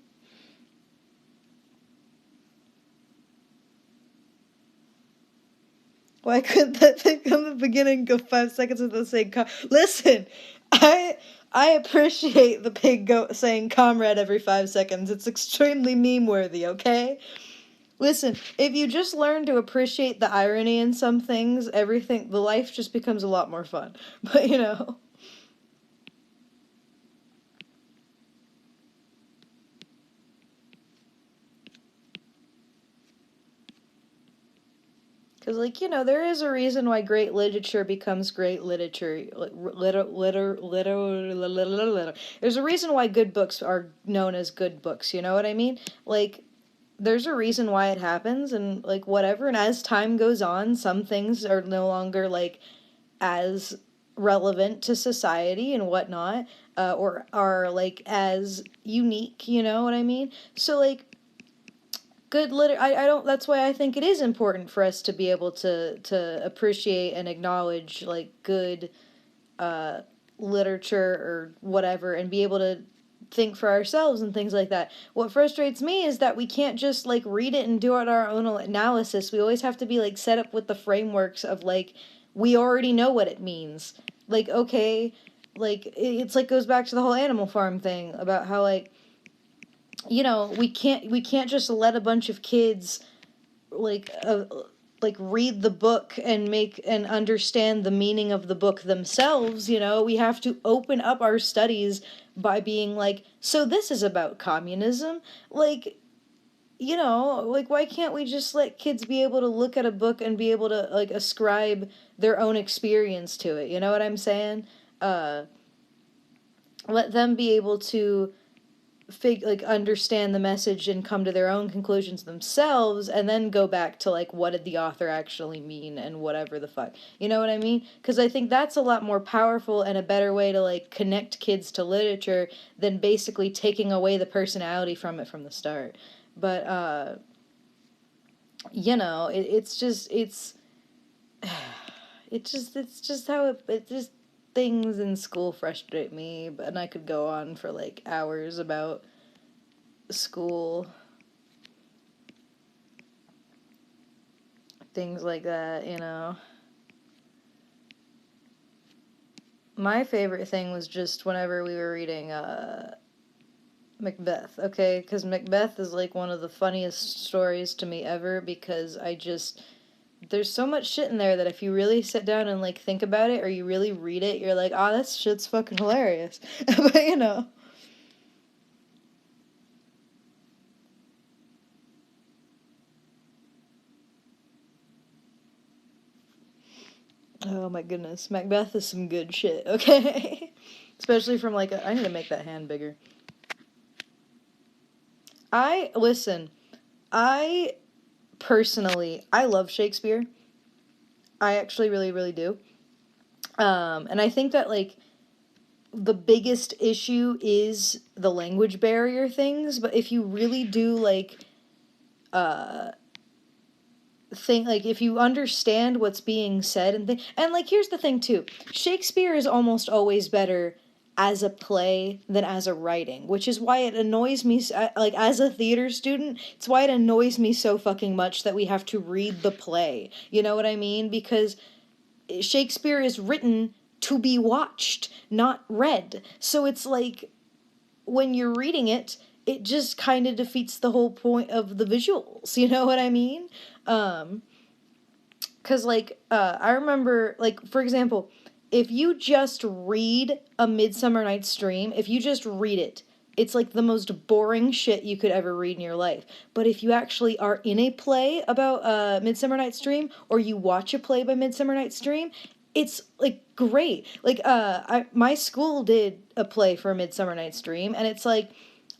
Why couldn't that thing from the beginning go 5 seconds without saying Listen, I I appreciate the pig goat saying comrade every 5 seconds. It's extremely meme worthy, okay? Listen, if you just learn to appreciate the irony in some things, everything the life just becomes a lot more fun. But you know. Because, like, you know, there is a reason why great literature becomes great literature. There's a reason why good books are known as good books, you know what I mean? Like, there's a reason why it happens, and, like, whatever. And as time goes on, some things are no longer, like, as relevant to society and whatnot, or are, like, as unique, you know what I mean? So, like, I don't that's why I think it is important for us to be able to appreciate and acknowledge like good uh literature or whatever and be able to think for ourselves and things like that. What frustrates me is that we can't just like read it and do it our own analysis. We always have to be like set up with the frameworks of like we already know what it means. Like okay, like it's like goes back to the whole Animal Farm thing about how like you know we can't just let a bunch of kids like like read the book and make and understand the meaning of the book themselves, you know. We have to open up our studies by being like, so this is about communism. Like, you know, like, why can't we just let kids be able to look at a book and be able to, like, ascribe their own experience to it? You know what I'm saying? Let them be able to like understand the message and come to their own conclusions themselves, and then go back to like, what did the author actually mean and whatever the fuck, you know what I mean? Because I think that's a lot more powerful and a better way to like connect kids to literature than basically taking away the personality from it from the start. But you know, it's just how it just things in school frustrate me, and I could go on for like hours about school, things like that, you know. My favorite thing was just whenever we were reading Macbeth, okay? Because Macbeth is like one of the funniest stories to me ever, because there's so much shit in there that if you really sit down and like think about it, or you really read it, you're like, ah, that shit's fucking hilarious. But you know. Oh my goodness, Macbeth is some good shit, okay? Especially from like I need to make that hand bigger. Listen, I personally, I love Shakespeare. I actually really, really do. And I think that like the biggest issue is the language barrier things, but if you really do like think, like, if you understand what's being said and like, here's the thing too, Shakespeare is almost always better as a play than as a writing, which is why it annoys me, like, as a theater student, it's why it annoys me so fucking much that we have to read the play, you know what I mean? Because Shakespeare is written to be watched, not read, so it's like, when you're reading it, it just kind of defeats the whole point of the visuals, you know what I mean? Because, like, I remember, like, for example, if you just read A Midsummer Night's Dream, if you just read it, it's like the most boring shit you could ever read in your life. But if you actually are in a play about Midsummer Night's Dream, or you watch a play by Midsummer Night's Dream, it's like great. Like my school did a play for Midsummer Night's Dream, and it's like,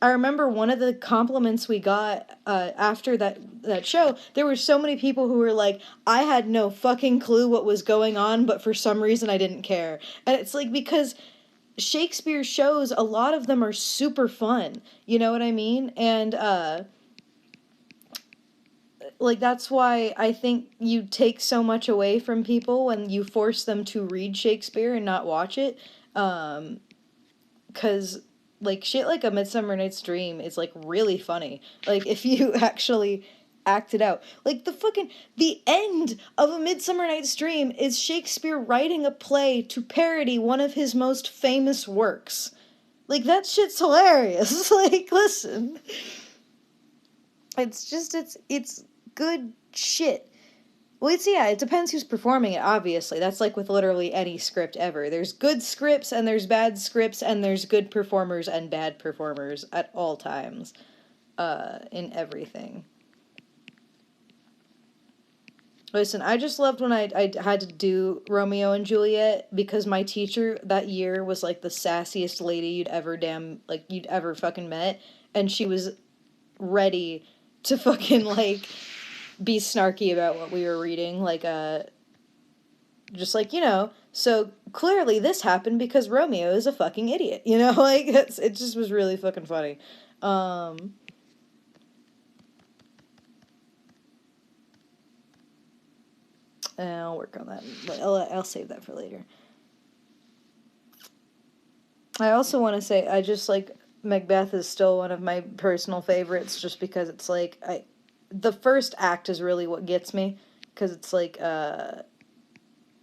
I remember one of the compliments we got after that show, there were so many people who were like, I had no fucking clue what was going on, but for some reason I didn't care. And it's like, because Shakespeare shows, a lot of them are super fun, you know what I mean? And like, that's why I think you take so much away from people when you force them to read Shakespeare and not watch it. Because like, shit like A Midsummer Night's Dream is like really funny, like, if you actually act it out. Like, the end of A Midsummer Night's Dream is Shakespeare writing a play to parody one of his most famous works. Like, that shit's hilarious. Like, listen, it's good shit. Well, it depends who's performing it, obviously. That's like with literally any script ever. There's good scripts, and there's bad scripts, and there's good performers and bad performers at all times, in everything. Listen, I just loved when I had to do Romeo and Juliet, because my teacher that year was like the sassiest lady you'd ever fucking met, and she was ready to fucking like be snarky about what we were reading, like just like, you know, so clearly this happened because Romeo is a fucking idiot, you know? Like, it just was really fucking funny. And I'll work on that. I'll save that for later. I also want to say, I just like, Macbeth is still one of my personal favorites, just because it's like, the first act is really what gets me, because it's like,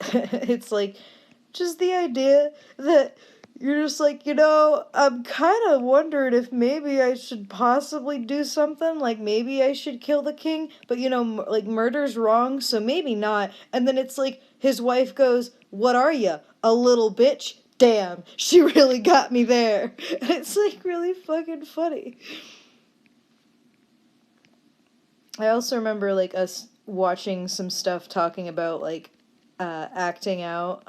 it's like, just the idea that You're just like, I'm kind of wondering if maybe I should possibly do something. Like, maybe I should kill the king. But, like, murder's wrong, so maybe not. And then it's like, his wife goes, "What are you? A little bitch? Damn, she really got me there." And it's, like, really fucking funny. I also remember, like, us watching some stuff talking about, like, acting out,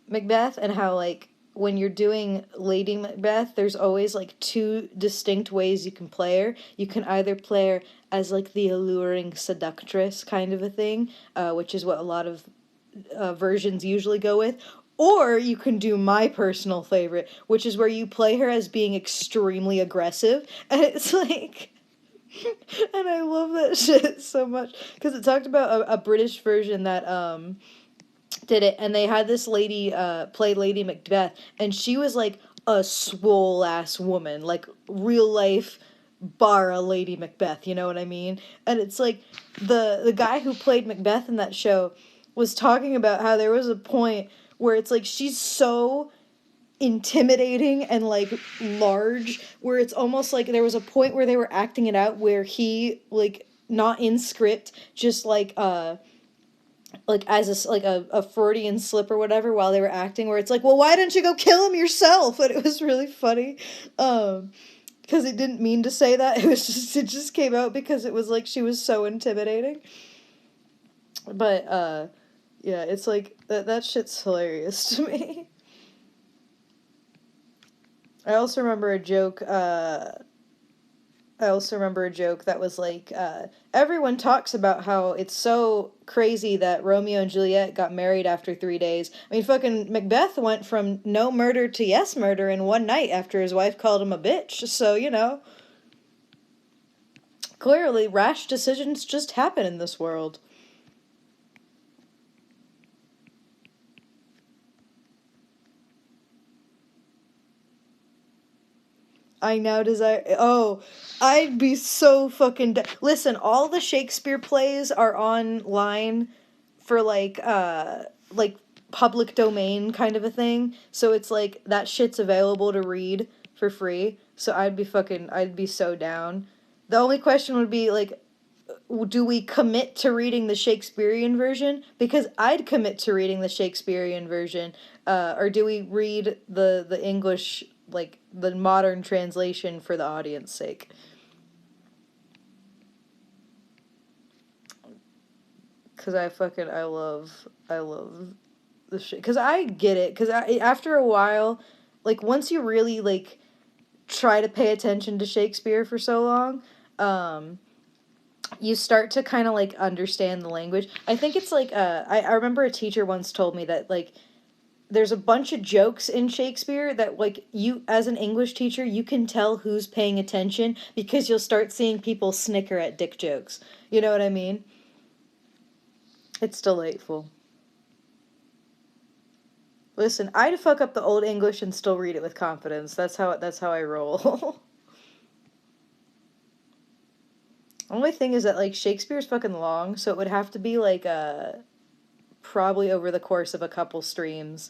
Macbeth, and how, like, when you're doing Lady Macbeth, there's always, like, two distinct ways you can play her. You can either play her as, like, the alluring seductress kind of a thing, which is what a lot of versions usually go with, or you can do my personal favorite, which is where you play her as being extremely aggressive, and it's like... and I love that shit so much, because it talked about a British version that, did it, and they had this lady play Lady Macbeth, and she was like a swole ass woman, like real life bara Lady Macbeth, you know what I mean? And it's like the guy who played Macbeth in that show was talking about how there was a point where it's like she's so intimidating and like large, where it's almost like there was a point where they were acting it out where he, like, not in script, just like as a Freudian slip or whatever while they were acting, where it's like, well, why didn't you go kill him yourself? And it was really funny, because it didn't mean to say that. It just came out because it was like she was so intimidating. But yeah, it's like that shit's hilarious to me. I also remember a joke. That was like, everyone talks about how it's so crazy that Romeo and Juliet got married after 3 days. I mean, fucking Macbeth went from no murder to yes murder in one night after his wife called him a bitch. So, clearly rash decisions just happen in this world. I now desire... Oh, I'd be so fucking... Listen, all the Shakespeare plays are online for, like, public domain kind of a thing. So it's, like, that shit's available to read for free. So I'd be so down. The only question would be, like, do we commit to reading the Shakespearean version? Because I'd commit to reading the Shakespearean version. Or do we read the English, like, the modern translation for the audience sake? Because I love the shit. Because I get it. Because after a while, like, once you really, like, try to pay attention to Shakespeare for so long, you start to kind of, like, understand the language. I think it's, like, I remember a teacher once told me that, like, there's a bunch of jokes in Shakespeare that, like, you, as an English teacher, you can tell who's paying attention because you'll start seeing people snicker at dick jokes. You know what I mean? It's delightful. Listen, I'd fuck up the Old English and still read it with confidence. That's how I roll. Only thing is that, like, Shakespeare's fucking long, so it would have to be, like, probably over the course of a couple streams.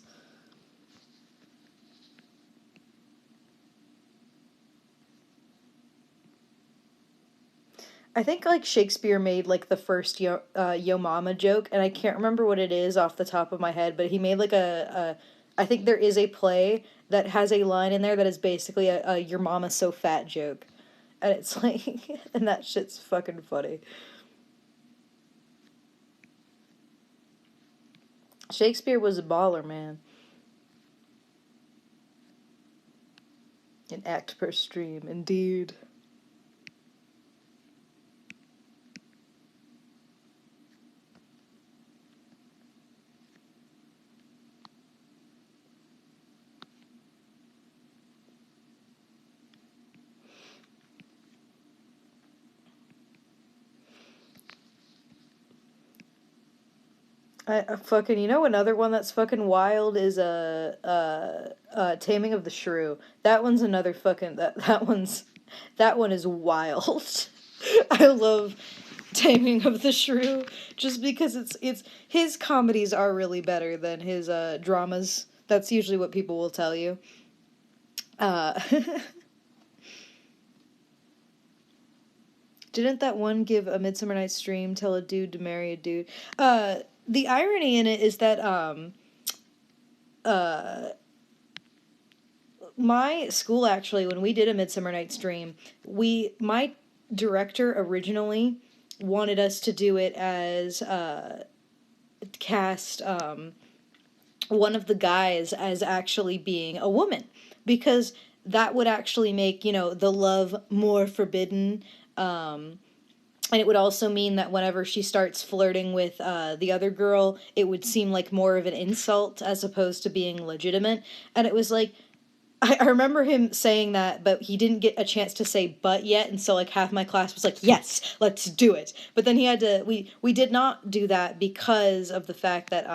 I think, like, Shakespeare made, like, the first Yo Mama joke, and I can't remember what it is off the top of my head, but he made, like, I think there is a play that has a line in there that is basically a Your Mama's So Fat joke. And it's like, and that shit's fucking funny. Shakespeare was a baller, man. An act per stream, indeed. I fucking, another one that's fucking wild is Taming of the Shrew. That one's another fucking that one is wild. I love Taming of the Shrew just because it's his comedies are really better than his dramas That's usually what people will tell you. Uh, didn't that one give A Midsummer Night's Dream tell a dude to marry a dude? The irony in it is that uh, my school actually, when we did A Midsummer Night's Dream, my director originally wanted us to do it as cast one of the guys as actually being a woman, because that would actually make, the love more forbidden. And it would also mean that whenever she starts flirting with the other girl, it would seem like more of an insult as opposed to being legitimate. And it was like, I remember him saying that, but he didn't get a chance to say "but" yet, and so like half my class was like, "Yes, let's do it." But then he had to. We did not do that because of the fact that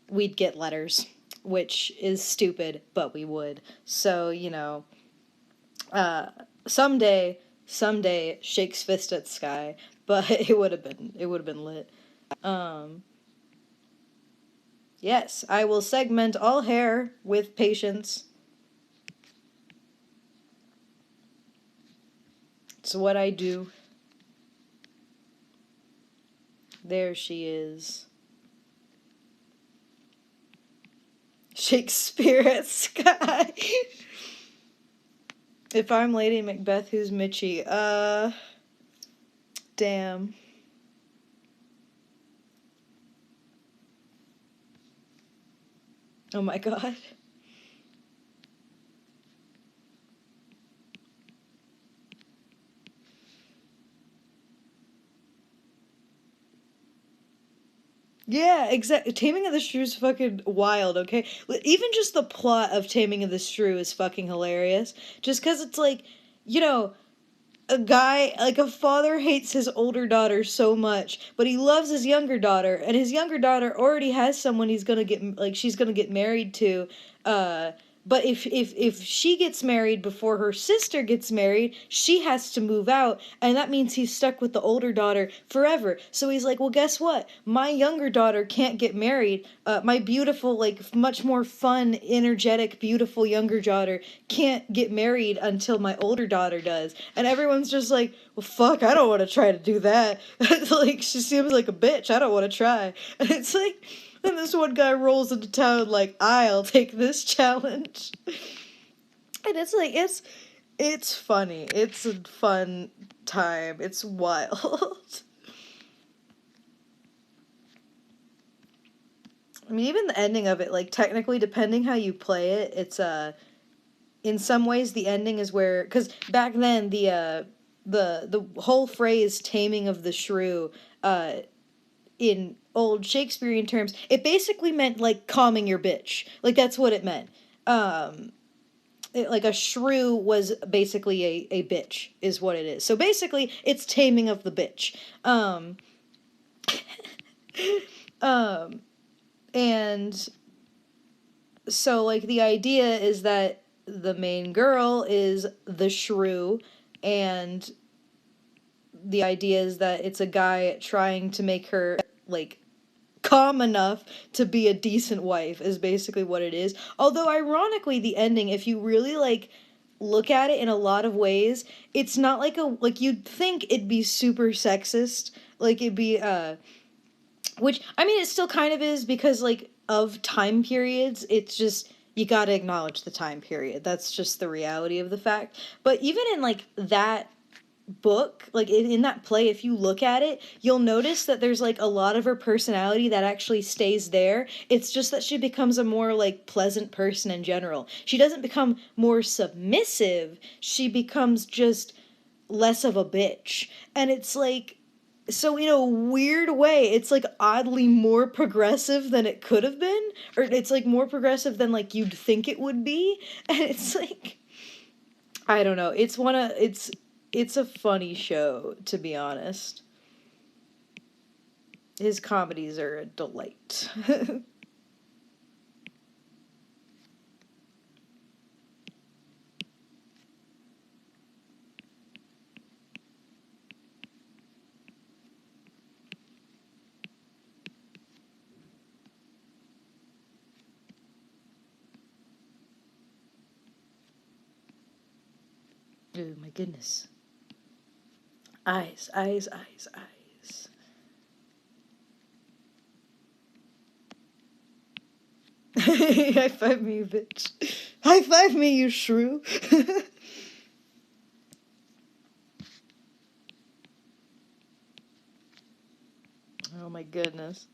we'd get letters, which is stupid, but we would. So someday, shakes fist at sky, but it would have been lit. Um, yes, I will segment all hair with patience. It's what I do. There she is. Shakespeare at sky. If I'm Lady Macbeth, who's Mitchie? Damn. Oh my god. Yeah, exactly. Taming of the Shrew is fucking wild, okay? Even just the plot of Taming of the Shrew is fucking hilarious. Just because it's like, you know, a guy, like a father hates his older daughter so much, but he loves his younger daughter, and his younger daughter already has someone he's gonna get, like, she's gonna get married to, uh, but if she gets married before her sister gets married, she has to move out, and that means he's stuck with the older daughter forever. So he's like, well, guess what? My younger daughter can't get married. My beautiful, like, much more fun, energetic, beautiful younger daughter can't get married until my older daughter does. And everyone's just like, well, fuck, I don't want to try to do that. Like, she seems like a bitch. I don't want to try. And it's like, then this one guy rolls into town like, I'll take this challenge. And it's like, it's funny. It's a fun time. It's wild. I mean, even the ending of it, like, technically, depending how you play it, it's, in some ways, the ending is where, because back then, the whole phrase "taming of the shrew," in old Shakespearean terms, it basically meant, like, calming your bitch. Like, that's what it meant. Like, a shrew was basically a bitch, is what it is. So basically, it's taming of the bitch. Um, and so, like, the idea is that the main girl is the shrew, and the idea is that it's a guy trying to make her, like, calm enough to be a decent wife, is basically what it is. Although, ironically, the ending, if you really, like, look at it in a lot of ways, it's not like like, you'd think it'd be super sexist. Like, it'd be, which, I mean, it still kind of is, because, like, of time periods, it's just, you gotta acknowledge the time period. That's just the reality of the fact. But even in, like, that book, like, in that play, if you look at it, you'll notice that there's, like, a lot of her personality that actually stays there. It's just that she becomes a more, like, pleasant person in general. She doesn't become more submissive. She becomes just less of a bitch. And it's like, so in a weird way, it's, like, oddly more progressive than it could have been, or it's, like, more progressive than, like, you'd think it would be. And it's like, I don't know, it's a funny show, to be honest. His comedies are a delight. Oh my goodness. Eyes, eyes, eyes, eyes. High five me, you bitch. High five me, you shrew. Oh my goodness.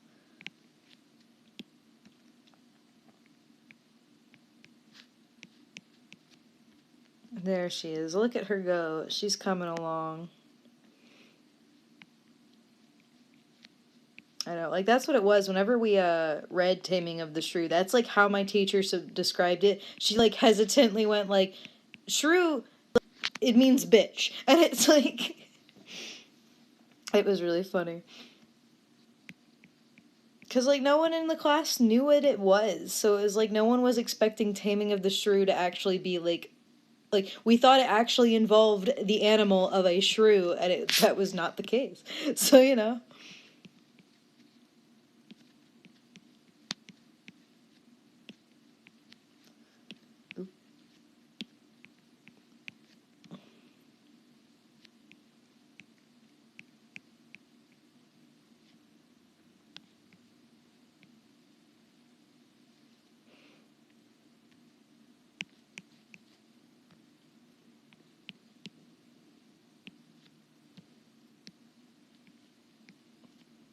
There she is. Look at her go. She's coming along. I know, like, that's what it was whenever we read Taming of the Shrew. That's like how my teacher described it. She like hesitantly went like, shrew, it means bitch. And it's like, it was really funny. Because, like, no one in the class knew what it was. So it was like no one was expecting Taming of the Shrew to actually be like, we thought it actually involved the animal of a shrew, and that was not the case. So, you know.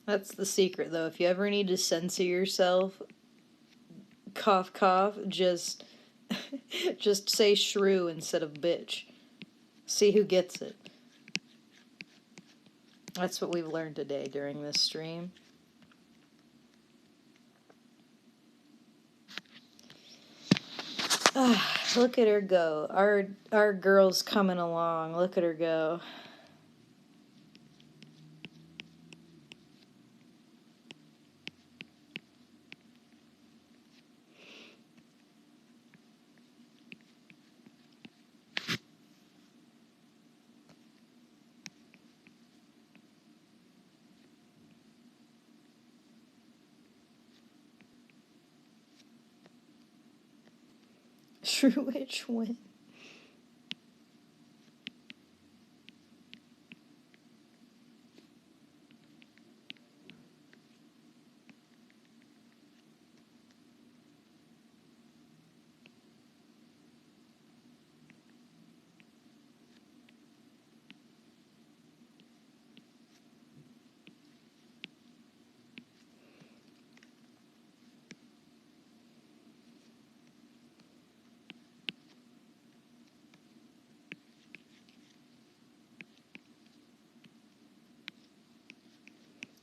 That's the secret, though. If you ever need to censor yourself, cough, cough, just say shrew instead of bitch. See who gets it. That's what we've learned today during this stream. Look at her go. Our girl's coming along. Look at her go. Shrew witch win.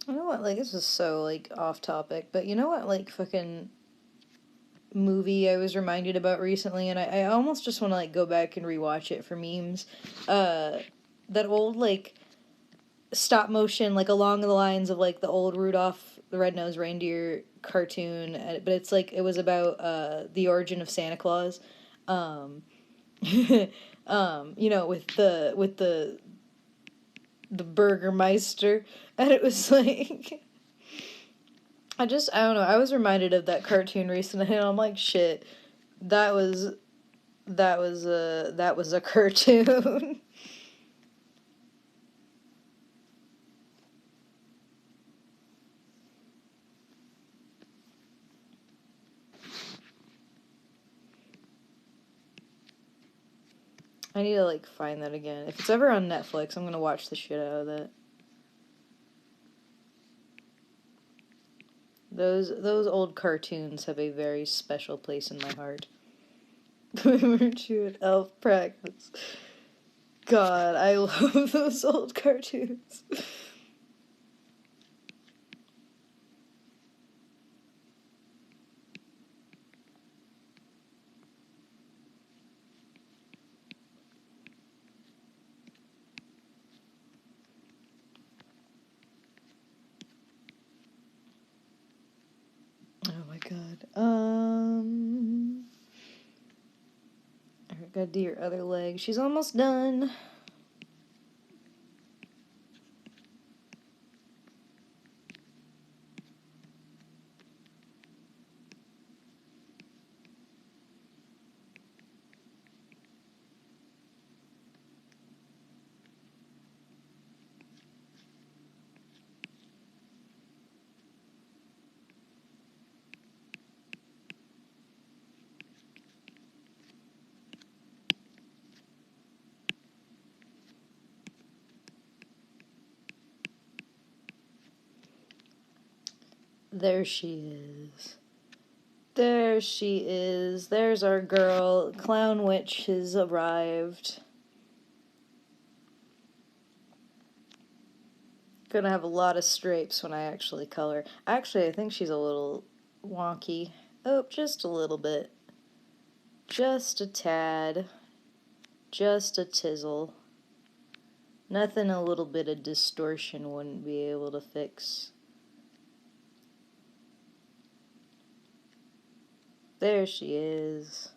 You know what, like, this is so, like, off topic, but you know what, like, fucking movie I was reminded about recently, and I almost just want to, like, go back and rewatch it for memes. That old, like, stop motion, like, along the lines of, like, the old Rudolph the Red-Nosed Reindeer cartoon, but it's, like, it was about, the origin of Santa Claus. You know, with the Burgermeister, and it was like, I don't know, I was reminded of that cartoon recently, and I'm like, shit, that was a cartoon. I need to, like, find that again. If it's ever on Netflix, I'm gonna watch the shit out of that. Those old cartoons have a very special place in my heart. Weren't you at elf practice? God, I love those old cartoons. Oh my god. I gotta do your other leg. She's almost done. There she is. There she is. There's our girl. Clown Witch has arrived. Gonna have a lot of stripes when I actually color. Actually, I think she's a little wonky. Oh, just a little bit. Just a tad. Just a tizzle. Nothing a little bit of distortion wouldn't be able to fix. There she is.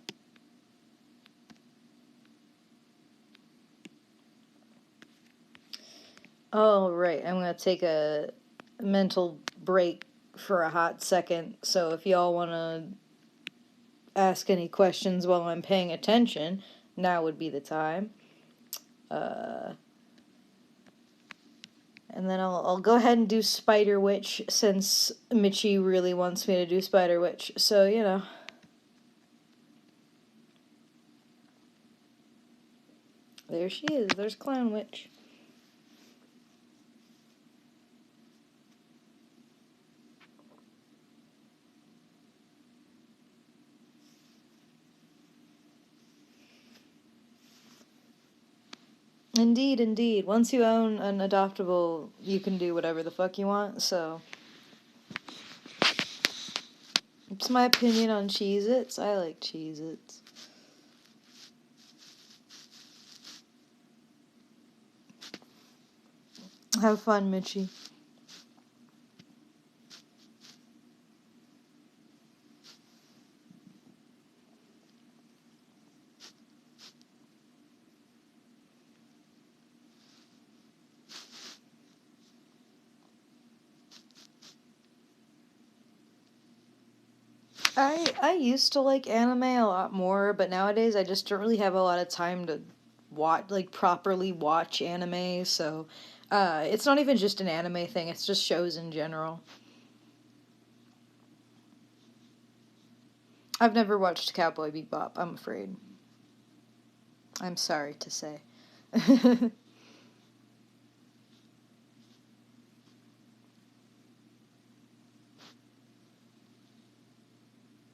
All right, I'm going to take a mental break for a hot second. So if y'all want to ask any questions while I'm paying attention, now would be the time. And then I'll go ahead and do Spider Witch since Michi really wants me to do Spider Witch. So, you know. There she is. There's Clown Witch. Indeed, indeed. Once you own an adoptable, you can do whatever the fuck you want, so. It's my opinion on Cheez-Its. I like Cheez-Its. Have fun, Mitchie. I used to like anime a lot more, but nowadays I just don't really have a lot of time to properly watch anime, so it's not even just an anime thing, it's just shows in general. I've never watched Cowboy Bebop, I'm afraid. I'm sorry to say.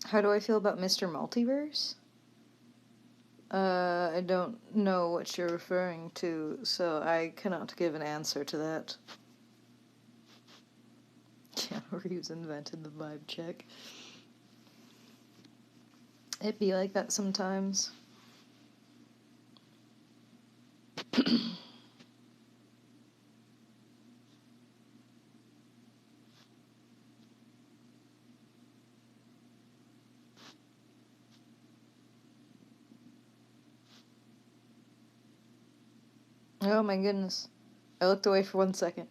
How do I feel about Mr. Multiverse? I don't know what you're referring to, so I cannot give an answer to that. Keanu Reeves invented the vibe check. It be like that sometimes. Oh my goodness. I looked away for 1 second.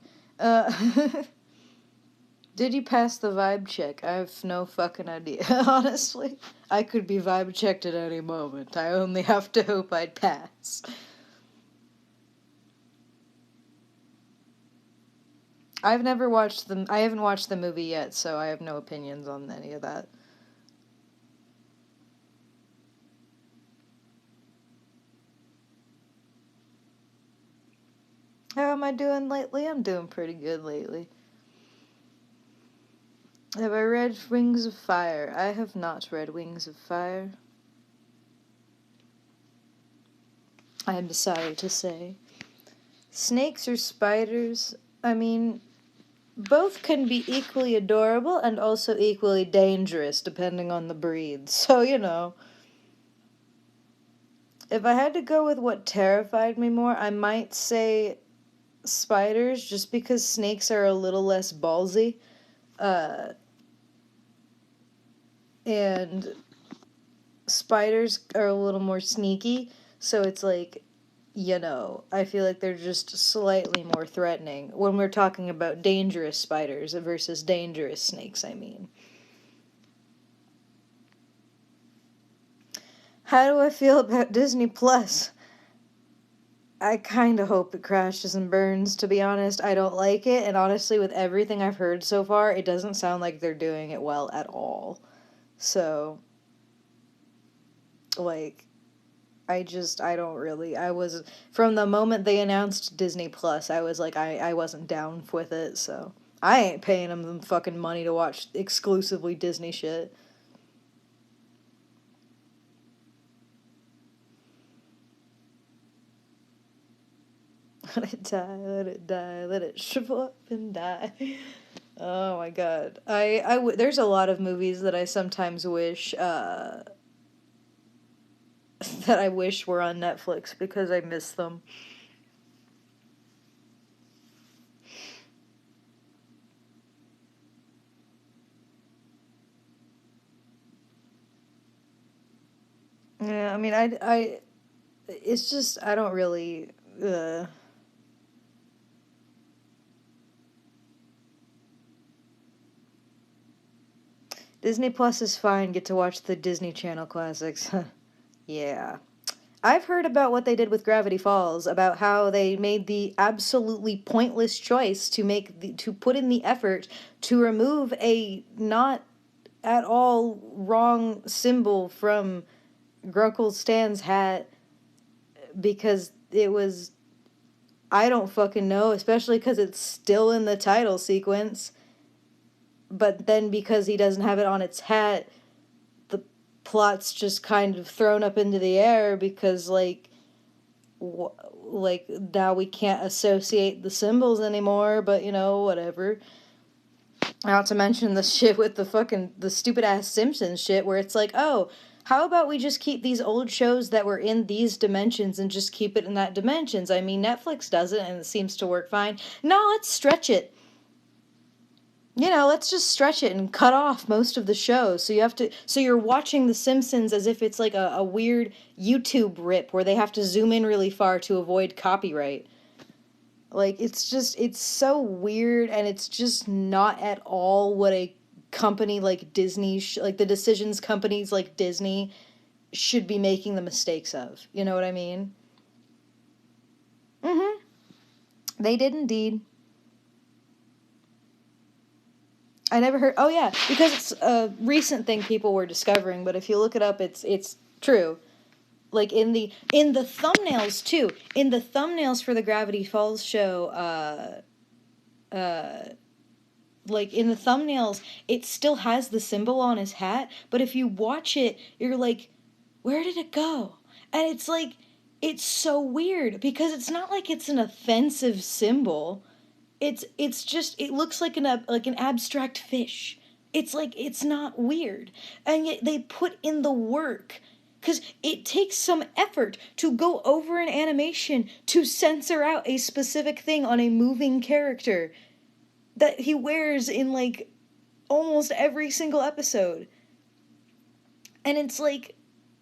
Did you pass the vibe check? I have no fucking idea, honestly. I could be vibe checked at any moment. I only have to hope I'd pass. I haven't watched the movie yet, so I have no opinions on any of that. How am I doing lately? I'm doing pretty good lately. Have I read Wings of Fire? I have not read Wings of Fire. I am sorry to say. Snakes or spiders? I mean, both can be equally adorable and also equally dangerous depending on the breed. So, you know. If I had to go with what terrified me more, I might say spiders, just because snakes are a little less ballsy. And spiders are a little more sneaky, so it's like, you know, I feel like they're just slightly more threatening when we're talking about dangerous spiders versus dangerous snakes, I mean. How do I feel about Disney Plus? I kind of hope it crashes and burns, to be honest. I don't like it, and honestly, with everything I've heard so far, it doesn't sound like they're doing it well at all. So, like, I don't really, from the moment they announced Disney Plus, I was like, I wasn't down with it, so I ain't paying them fucking money to watch exclusively Disney shit. Let it die, let it die, let it shrivel up and die. Oh my god. There's a lot of movies that I sometimes wish, that I wish were on Netflix because I miss them. Yeah, I mean, it's just, I don't really, Disney Plus is fine, get to watch the Disney Channel classics. Yeah. I've heard about what they did with Gravity Falls, about how they made the absolutely pointless choice to put in the effort to remove a not at all wrong symbol from Grunkle Stan's hat because it was, I don't fucking know, especially because it's still in the title sequence. But then because he doesn't have it on its hat, the plot's just kind of thrown up into the air because, like, like, now we can't associate the symbols anymore, but, you know, whatever. Not to mention the shit with the stupid ass Simpsons shit where it's like, oh, how about we just keep these old shows that were in these dimensions and just keep it in that dimensions? I mean, Netflix does it and it seems to work fine. No, let's stretch it. You know, let's just stretch it and cut off most of the shows. So you're watching The Simpsons as if it's like a weird YouTube rip where they have to zoom in really far to avoid copyright. Like, it's so weird, and it's just not at all what a company like Disney, like the decisions companies like Disney should be making the mistakes of. You know what I mean? Mm-hmm. They did indeed. I never heard. Oh yeah, because it's a recent thing people were discovering. But if you look it up, it's true. Like in the thumbnails too. In the thumbnails for the Gravity Falls show, like in the thumbnails, it still has the symbol on his hat. But if you watch it, you're like, where did it go? And it's like, it's so weird because it's not like it's an offensive symbol. It's just, it looks like an abstract fish. It's like, it's not weird, and yet they put in the work because it takes some effort to go over an animation to censor out a specific thing on a moving character that he wears in like almost every single episode. And it's like,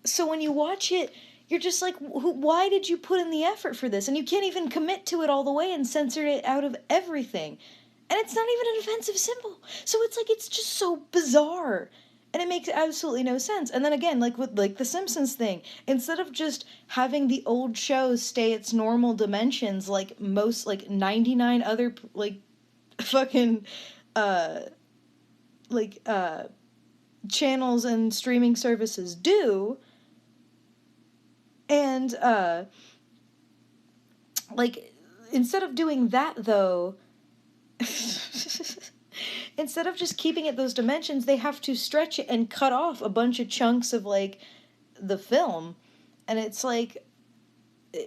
so when you watch it, you're just like, why did you put in the effort for this? And you can't even commit to it all the way and censor it out of everything. And it's not even an offensive symbol. So it's like, it's just so bizarre. And it makes absolutely no sense. And then again, like with like the Simpsons thing, instead of just having the old shows stay its normal dimensions like most, like 99 other like fucking uh like channels and streaming services do, and like instead of doing that though, instead of just keeping it those dimensions, they have to stretch it and cut off a bunch of chunks of like the film. And it's like,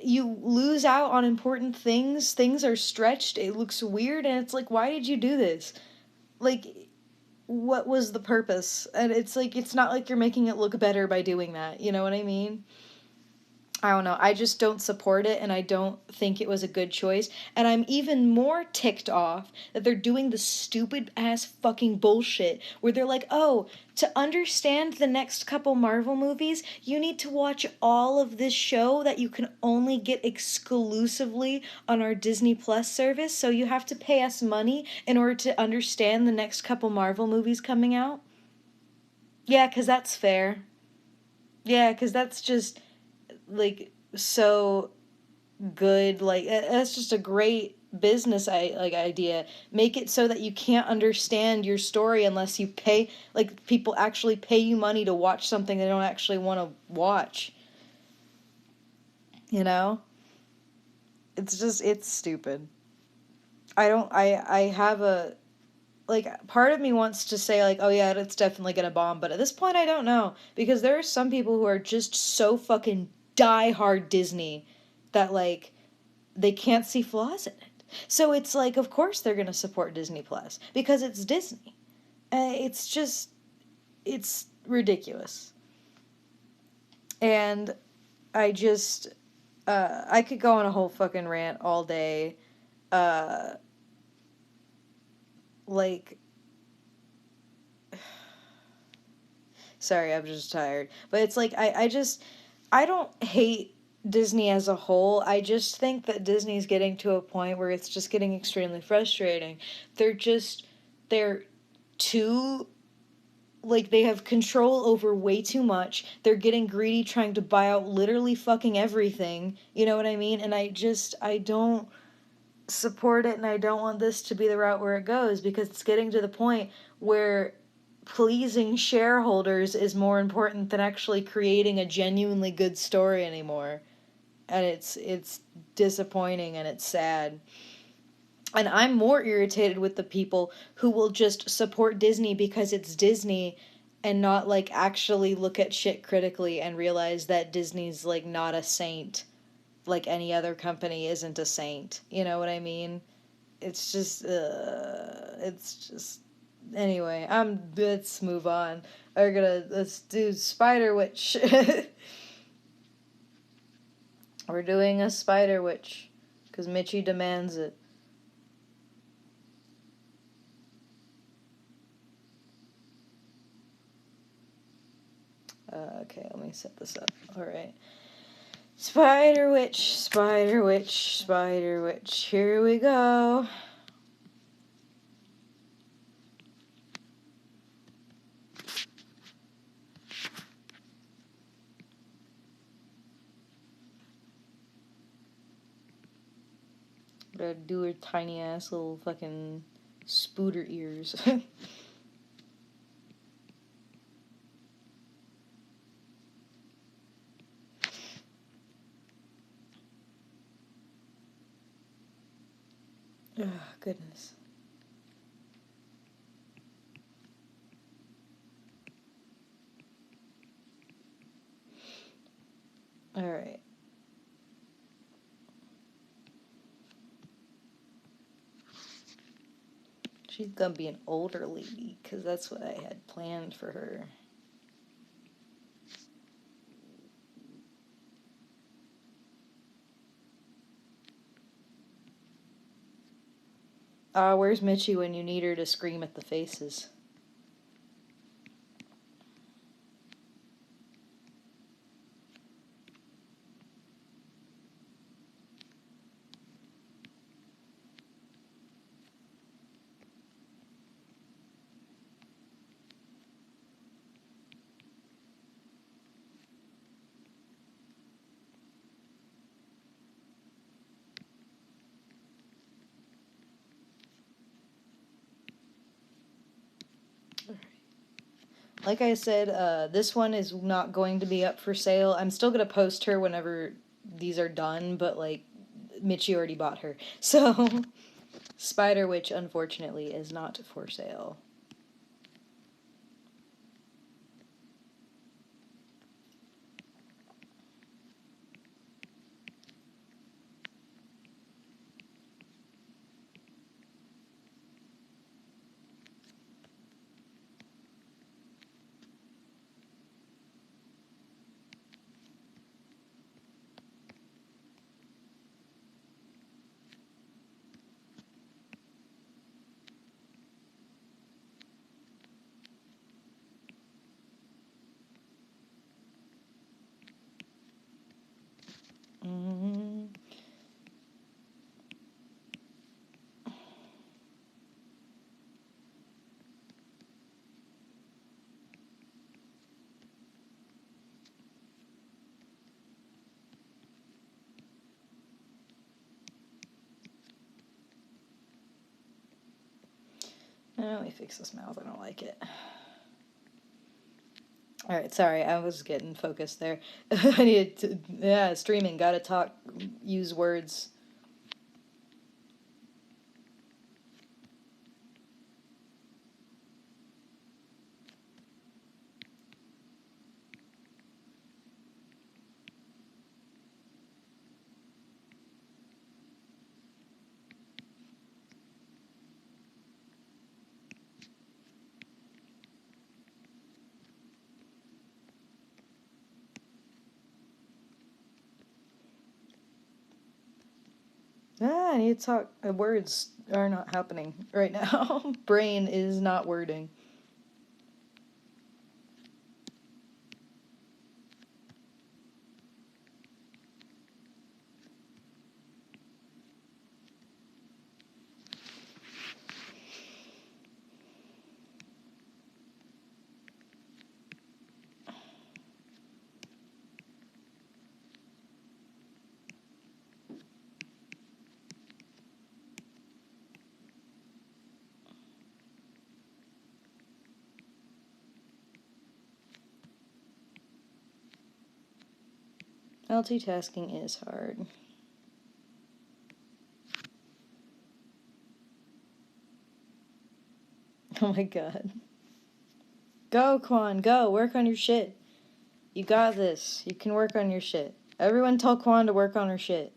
you lose out on important things are stretched, it looks weird, and it's like, why did you do this? Like, what was the purpose? And it's like, it's not like you're making it look better by doing that, you know what I mean? I don't know. I just don't support it, and I don't think it was a good choice. And I'm even more ticked off that they're doing the stupid ass fucking bullshit where they're like, oh, to understand the next couple Marvel movies, you need to watch all of this show that you can only get exclusively on our Disney Plus service. So you have to pay us money in order to understand the next couple Marvel movies coming out. Yeah, 'cause that's fair. Yeah, 'cause that's just like so good. Like that's just a great business idea. Make it so that you can't understand your story unless you pay, like people actually pay you money to watch something they don't actually want to watch, you know? It's just, it's stupid. I don't I have a like, part of me wants to say, like, oh yeah, it's definitely gonna bomb, but at this point I don't know, because there are some people who are just so fucking die-hard Disney that, like, they can't see flaws in it. So it's like, of course they're gonna support Disney Plus, because it's Disney. It's just, it's ridiculous. And I just, I could go on a whole fucking rant all day. Uh, like, sorry, I'm just tired. But it's like, I don't hate Disney as a whole. I just think that Disney's getting to a point where it's just getting extremely frustrating. They're too, like, they have control over way too much. They're getting greedy, trying to buy out literally fucking everything. You know what I mean? And I don't support it, and I don't want this to be the route where it goes, because it's getting to the point where pleasing shareholders is more important than actually creating a genuinely good story anymore. And it's disappointing, and it's sad. And I'm more irritated with the people who will just support Disney because it's Disney, and not, like, actually look at shit critically and realize that Disney's, like, not a saint like any other company isn't a saint. You know what I mean? It's just, anyway, let's move on. Let's do Spider Witch. We're doing a Spider Witch, because Mitchie demands it. Okay, let me set this up. Alright. Spider Witch, Spider Witch, Spider Witch. Here we go. Gotta do her tiny ass little fucking spooter ears. Oh, goodness. Alright. She's gonna be an older lady, because that's what I had planned for her. Where's Mitchie when you need her to scream at the faces? Like I said, this one is not going to be up for sale. I'm still gonna post her whenever these are done, but, like, Mitchie already bought her. So, Spider Witch, unfortunately, is not for sale. Mm-hmm. Let me fix this mouth. I don't like it. Alright, sorry, I was getting focused there. I needed to, yeah, streaming, gotta talk, use words. I need to talk. Words are not happening right now. Brain is not wording. Multitasking is hard. Oh my god. Go, Quan, go. Work on your shit. You got this. You can work on your shit. Everyone tell Quan to work on her shit.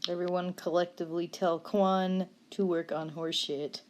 Everyone collectively tell Quan to work on horse shit.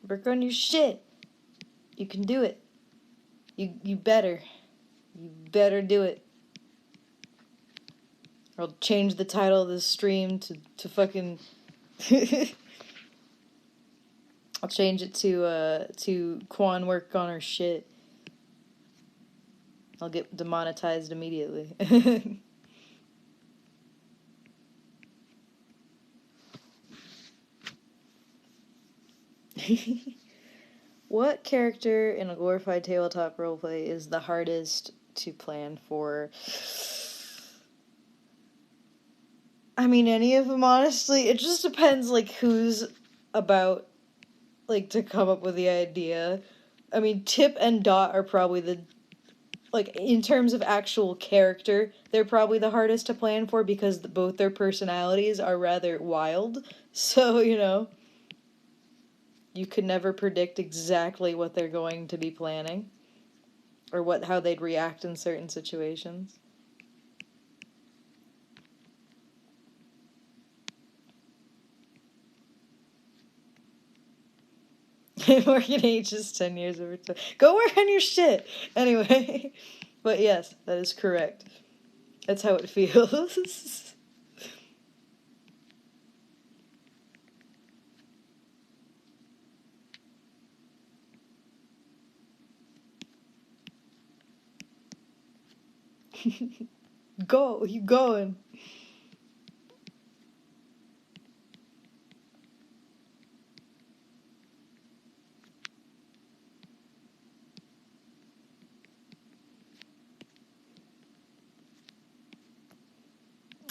Work on your shit. You can do it. You better. You better do it. Or I'll change the title of this stream to fucking I'll change it to Quan work on her shit. I'll get demonetized immediately. What character in a glorified tabletop roleplay is the hardest to plan for? I mean, any of them, honestly. It just depends, like, who's about, like, to come up with the idea. I mean, Tip and Dot are probably the, like, in terms of actual character, they're probably the hardest to plan for because both their personalities are rather wild. So, you know, you could never predict exactly what they're going to be planning or how they'd react in certain situations. Working age is 10 years over time. Go work on your shit! Anyway, but yes, that is correct. That's how it feels. Go, you going.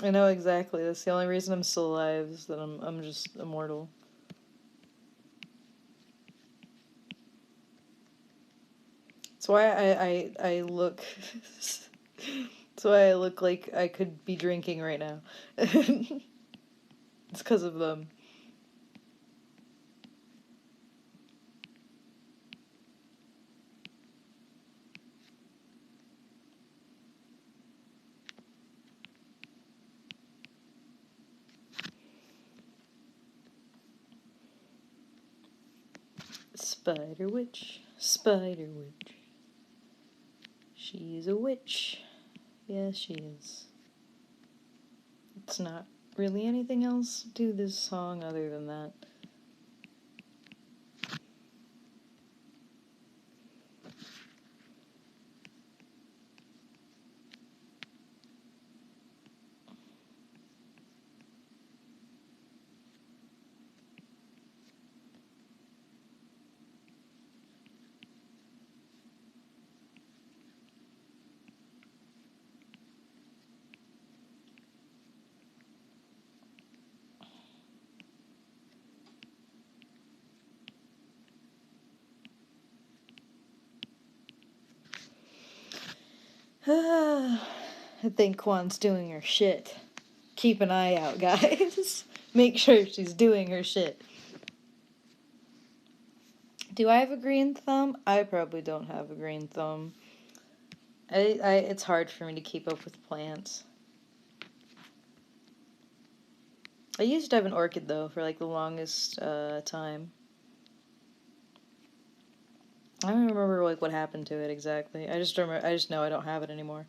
I know exactly. That's the only reason I'm still alive is that I'm just immortal. That's why I look. That's why I look like I could be drinking right now. It's because of them. Spider witch, spider witch. She's a witch. Yes, she is. It's not really anything else to this song other than that. I think Kwan's doing her shit. Keep an eye out, guys. Make sure she's doing her shit. Do I have a green thumb? I probably don't have a green thumb. It's hard for me to keep up with plants. I used to have an orchid, though, for, like, the longest time. I don't remember, like, what happened to it exactly. I just know I don't have it anymore.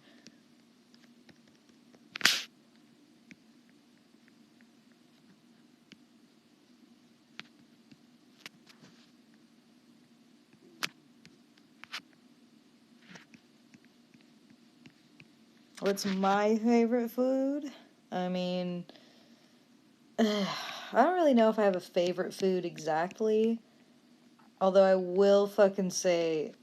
What's my favorite food? I mean, I don't really know if I have a favorite food exactly. Although I will fucking say,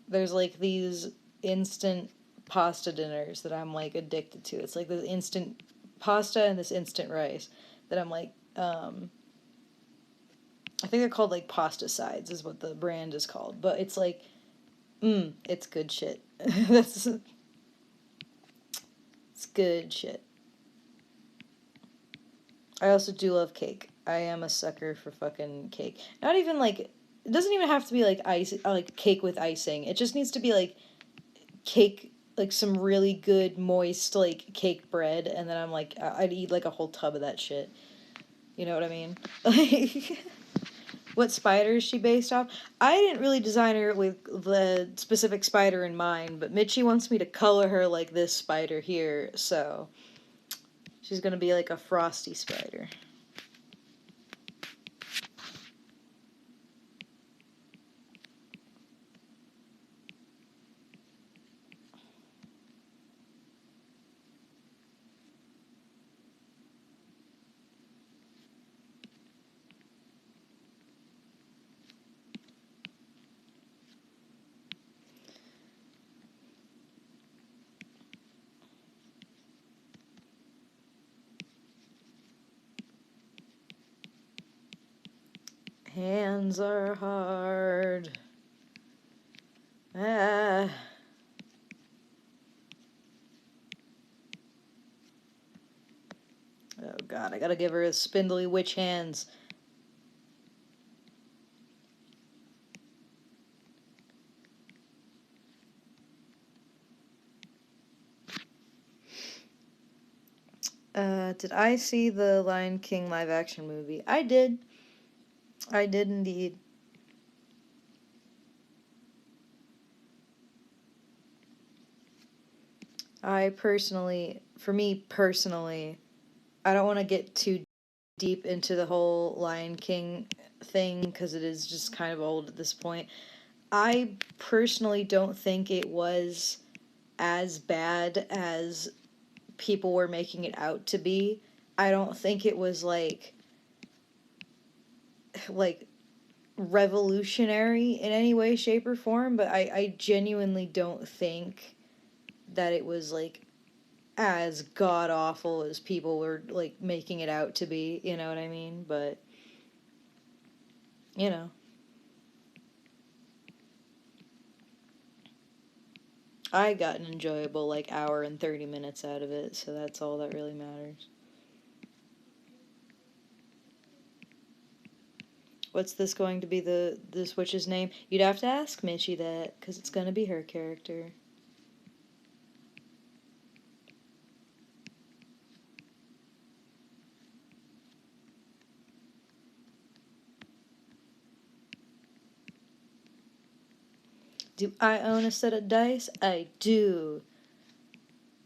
there's like these instant pasta dinners that I'm like addicted to. It's like this instant pasta and this instant rice that I'm like, I think they're called like pasta sides is what the brand is called. But it's like, it's good shit. It's good shit. I also do love cake. I am a sucker for fucking cake. Not even like, it doesn't even have to be like ice, like cake with icing. It just needs to be like cake, like some really good moist like cake bread, and then I'm like, I'd eat like a whole tub of that shit. You know what I mean? Like, what spider is she based off? I didn't really design her with the specific spider in mind, but Mitchie wants me to color her like this spider here, so she's gonna be like a frosty spider. Hands are hard. Ah. Oh god, I gotta give her a spindly witch hands. Did I see the Lion King live action movie? I did. I did indeed. For me personally, I don't want to get too deep into the whole Lion King thing because it is just kind of old at this point. I personally don't think it was as bad as people were making it out to be. I don't think it was like revolutionary in any way, shape, or form, but I genuinely don't think that it was like as god awful as people were like making it out to be, you know what I mean? But you know, I got an enjoyable like hour and 30 minutes out of it, so that's all that really matters. What's this going to be this witch's name? You'd have to ask Mitchie that, because it's going to be her character. Do I own a set of dice? I do.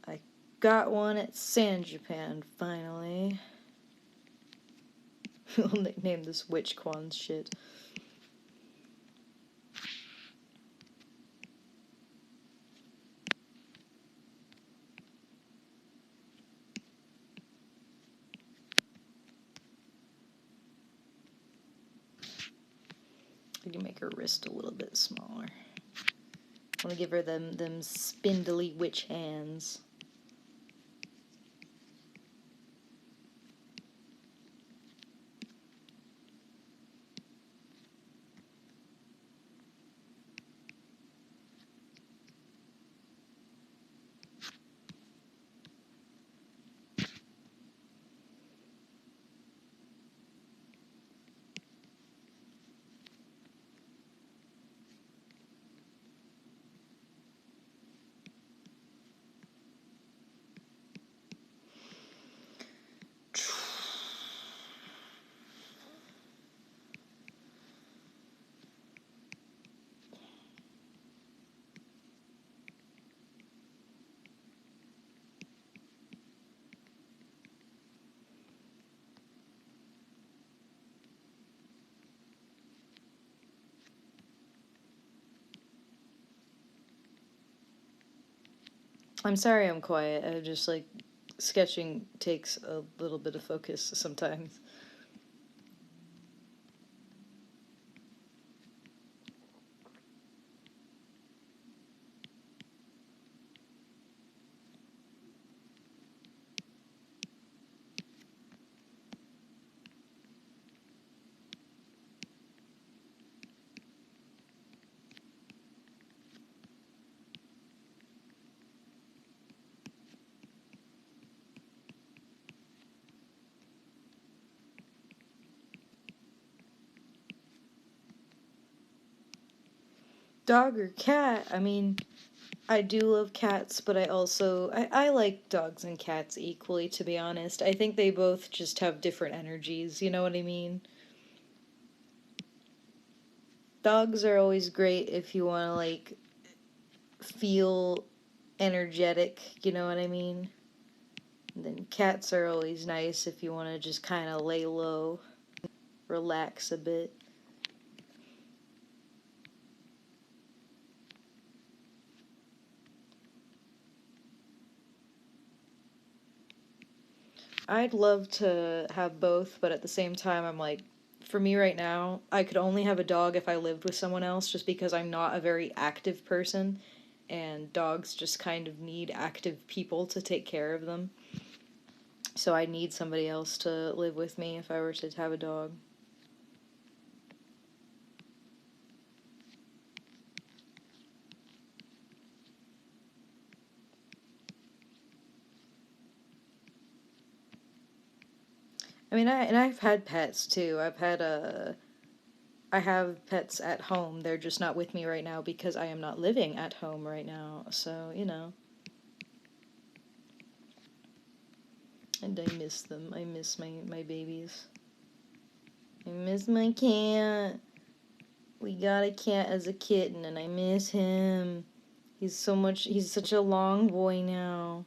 I got one at San Japan, finally. We'll nickname this witch Kwan's shit. I can make her wrist a little bit smaller. I want to give her them spindly witch hands. I'm sorry I'm quiet. I just like sketching takes a little bit of focus sometimes. Dog or cat? I mean, I do love cats, but I like dogs and cats equally, to be honest. I think they both just have different energies, you know what I mean? Dogs are always great if you want to like feel energetic, you know what I mean? And then cats are always nice if you want to just kind of lay low, relax a bit. I'd love to have both, but at the same time, I'm like, for me right now, I could only have a dog if I lived with someone else just because I'm not a very active person, and dogs just kind of need active people to take care of them. So I need somebody else to live with me if I were to have a dog. I mean, I've had pets too. I have pets at home. They're just not with me right now because I am not living at home right now. So, you know, and I miss them. I miss my babies. I miss my cat. We got a cat as a kitten and I miss him. He's such a long boy now.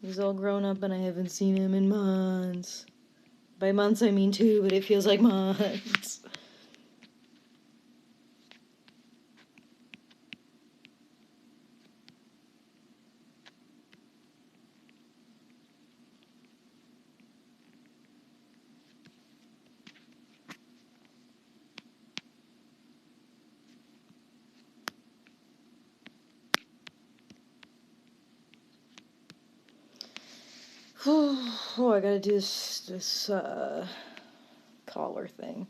He's all grown up and I haven't seen him in months. By months I mean two, but it feels like months. Oh, I gotta do this collar thing.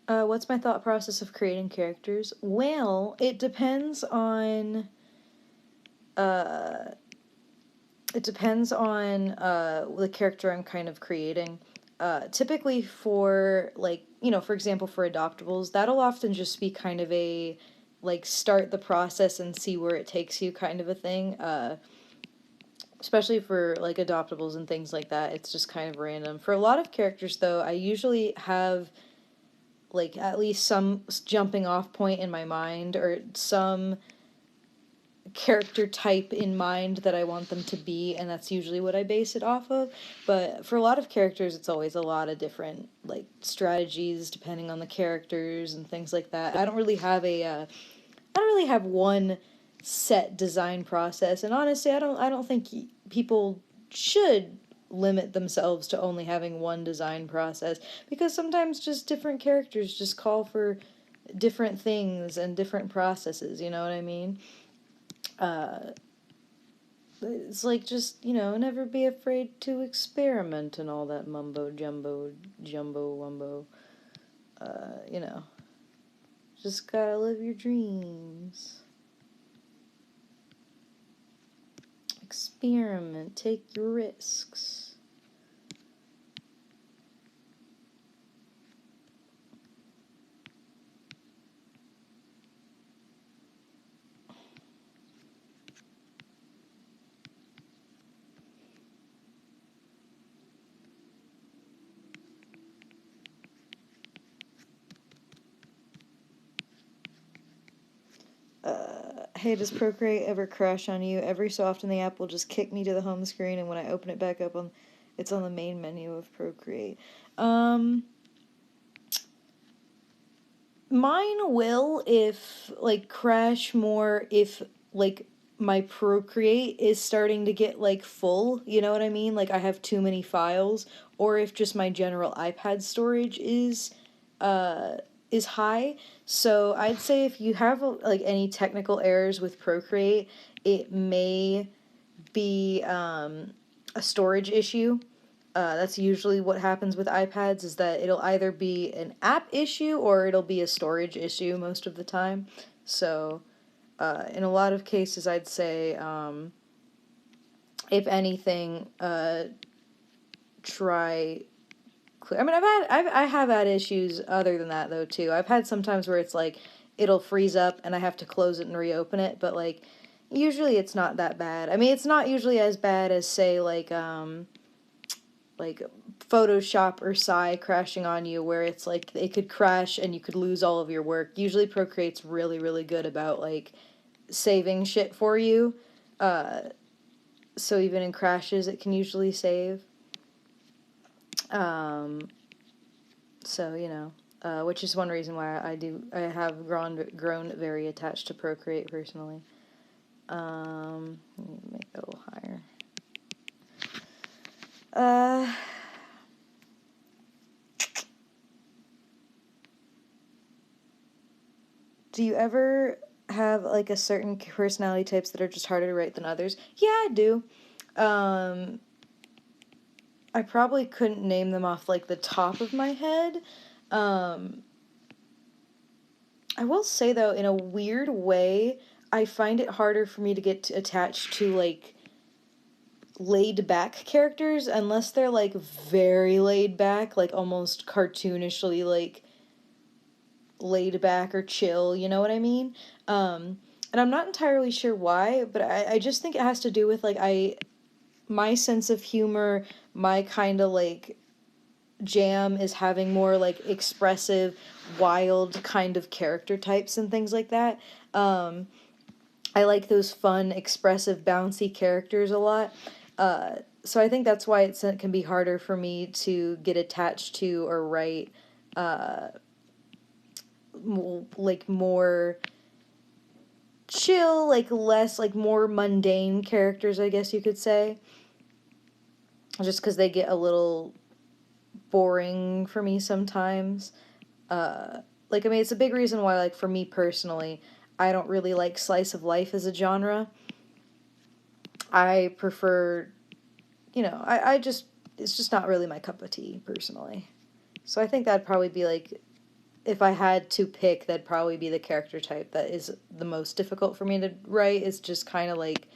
What's my thought process of creating characters? Well, uh, it depends on the character I'm kind of creating. Typically for like, you know, for example, for adoptables, that'll often just be kind of a like start the process and see where it takes you kind of a thing. Especially for like adoptables and things like that, it's just kind of random. For a lot of characters though, I usually have like at least some jumping off point in my mind or some character type in mind that I want them to be, and that's usually what I base it off of. But for a lot of characters, it's always a lot of different like strategies depending on the characters and things like that. I don't really have one set design process, and honestly, I don't think people should limit themselves to only having one design process because sometimes just different characters just call for different things and different processes, you know what I mean? Uh, It's like just, never be afraid to experiment and all that mumbo jumbo, jumbo wumbo. You know, just gotta live your dreams. Experiment, take your risks. Hey, does Procreate ever crash on you? Every so often the app will just kick me to the home screen, and when I open it back up, it's on the main menu of Procreate. Mine will, if, like, crash more if, like, my Procreate is starting to get, like, full, you know what I mean? Like, I have too many files, or if just my general iPad storage is high. So I'd say if you have, like, any technical errors with Procreate, it may be a storage issue. That's usually what happens with iPads, is that it'll either be an app issue or it'll be a storage issue most of the time. So, in a lot of cases, I'd say, if anything, try clear. I mean, I have had issues other than that though too. I've had sometimes where it's like it'll freeze up and I have to close it and reopen it, but like usually it's not that bad. I mean, it's not usually as bad as say like Photoshop or Psy crashing on you, where it's like it could crash and you could lose all of your work. Usually Procreate's really, really good about like saving shit for you. So even in crashes, it can usually save. So which is one reason why I have grown very attached to Procreate personally. Let me make it a little higher. Do you ever have like a certain personality types that are just harder to write than others? Yeah, I do. I probably couldn't name them off like the top of my head. I will say though, in a weird way, I find it harder for me to get attached to like laid back characters unless they're like very laid back, like almost cartoonishly like laid back or chill, you know what I mean? And I'm not entirely sure why, but I just think it has to do with like my sense of humor, my kind of like jam is having more like expressive, wild kind of character types and things like that. I like those fun, expressive, bouncy characters a lot. So I think that's why it can be harder for me to get attached to or write like more chill, like less, like more mundane characters, I guess you could say. Just because they get a little boring for me sometimes. Like, I mean, it's a big reason why, like, for me personally, I don't really like slice of life as a genre. I prefer, I just, it's just not really my cup of tea, personally. So I think that'd probably be, like, if I had to pick, that'd probably be the character type that is the most difficult for me to write. It's just kind of, like,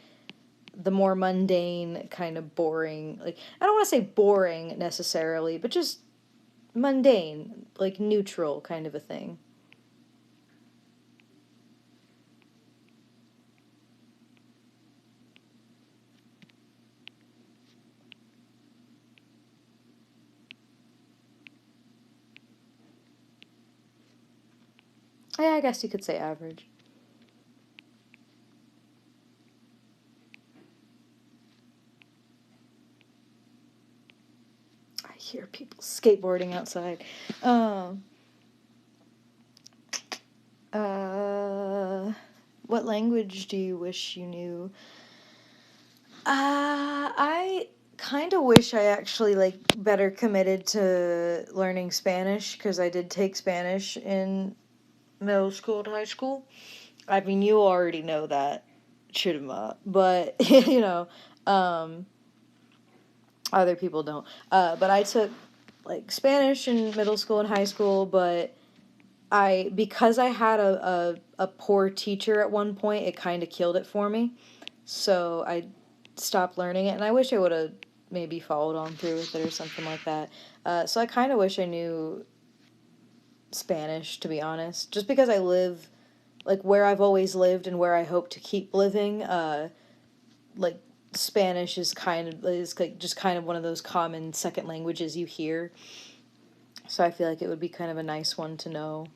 the more mundane, kind of boring, like, I don't want to say boring, necessarily, but just mundane, like, neutral kind of a thing. Yeah, I guess you could say average. I hear people skateboarding outside. Uh, what language do you wish you knew? I kind of wish I actually like better committed to learning Spanish, because I did take Spanish in middle school and high school. I mean, you already know that. Chidima, but you know, um, other people don't. But I took like Spanish in middle school and high school, but because I had a poor teacher at one point, it kind of killed it for me. So I stopped learning it, and I wish I would have maybe followed on through with it or something like that. So I kind of wish I knew Spanish, to be honest, just because I live like where I've always lived and where I hope to keep living. Like Spanish is like just kind of one of those common second languages you hear. So I feel like it would be kind of a nice one to know.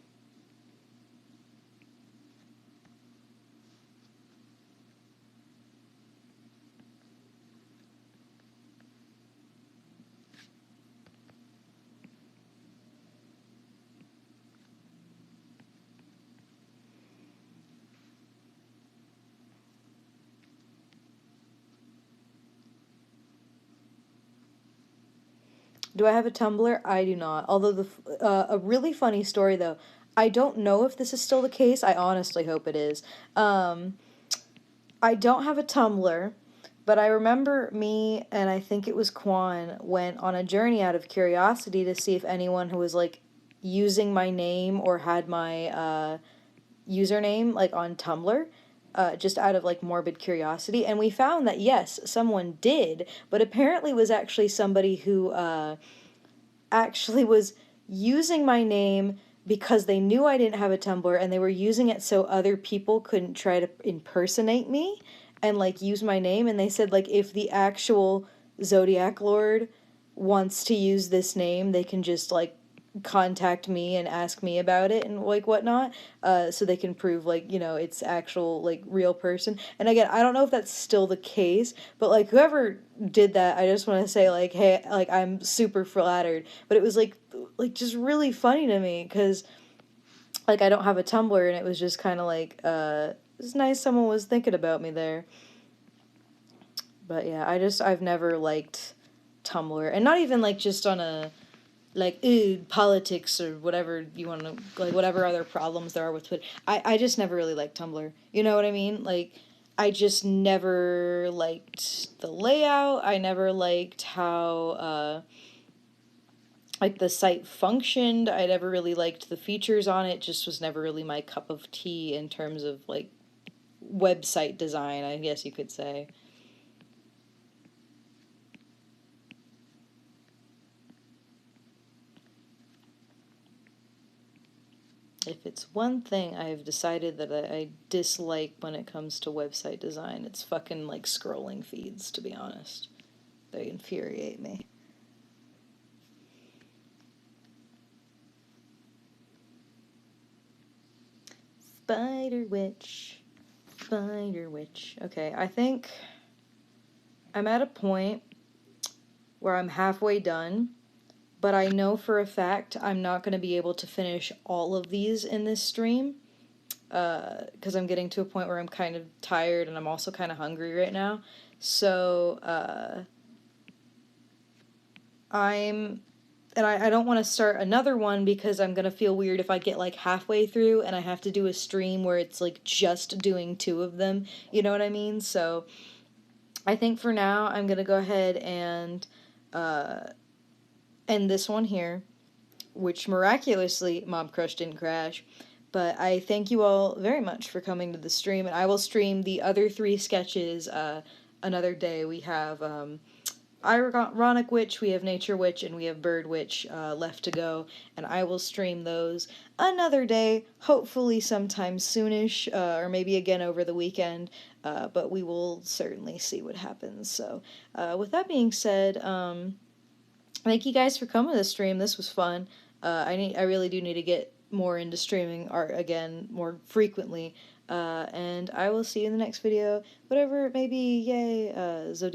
Do I have a Tumblr? I do not. Although a really funny story though. I don't know if this is still the case. I honestly hope it is. Um, I don't have a Tumblr, but I remember me and I think it was Quan went on a journey out of curiosity to see if anyone who was like using my name or had my username like on Tumblr. Just out of like morbid curiosity, and we found that yes, someone did, but apparently was actually somebody who actually was using my name because they knew I didn't have a Tumblr, and they were using it so other people couldn't try to impersonate me and like use my name. And they said like if the actual Zodiac Lord wants to use this name, they can just like contact me and ask me about it and like whatnot, so they can prove like it's actual like real person. And again, I don't know if that's still the case, but like whoever did that, I just want to say like, hey, like I'm super flattered. But it was like just really funny to me because like I don't have a Tumblr, and it was just kind of like it's nice someone was thinking about me there. But yeah, I've never liked Tumblr, and not even like just on a like politics or whatever you want to like whatever other problems there are with Twitter. I just never really liked Tumblr. You know what I mean? Like I just never liked the layout. I never liked how like the site functioned. I never really liked the features on it. Just was never really my cup of tea in terms of like website design, I guess you could say. If it's one thing I've decided that I dislike when it comes to website design, it's fucking like scrolling feeds, to be honest. They infuriate me. Spider Witch. Spider Witch. Okay, I think I'm at a point where I'm halfway done, but I know for a fact I'm not going to be able to finish all of these in this stream. Because I'm getting to a point where I'm kind of tired and I'm also kind of hungry right now. So, I don't want to start another one because I'm going to feel weird if I get like halfway through and I have to do a stream where it's like just doing two of them. You know what I mean? So, I think for now I'm going to go ahead and end this one here, which miraculously mobcrush didn't crash. But I thank you all very much for coming to the stream, and I will stream the other three sketches another day. We have Ironic Witch, we have Nature Witch, and we have Bird Witch left to go, and I will stream those another day, hopefully sometime soonish, or maybe again over the weekend, but we will certainly see what happens. So, with that being said, thank you guys for coming to the stream. This was fun. I really do need to get more into streaming art again more frequently. And I will see you in the next video, whatever it may be. Yay, Zodiac.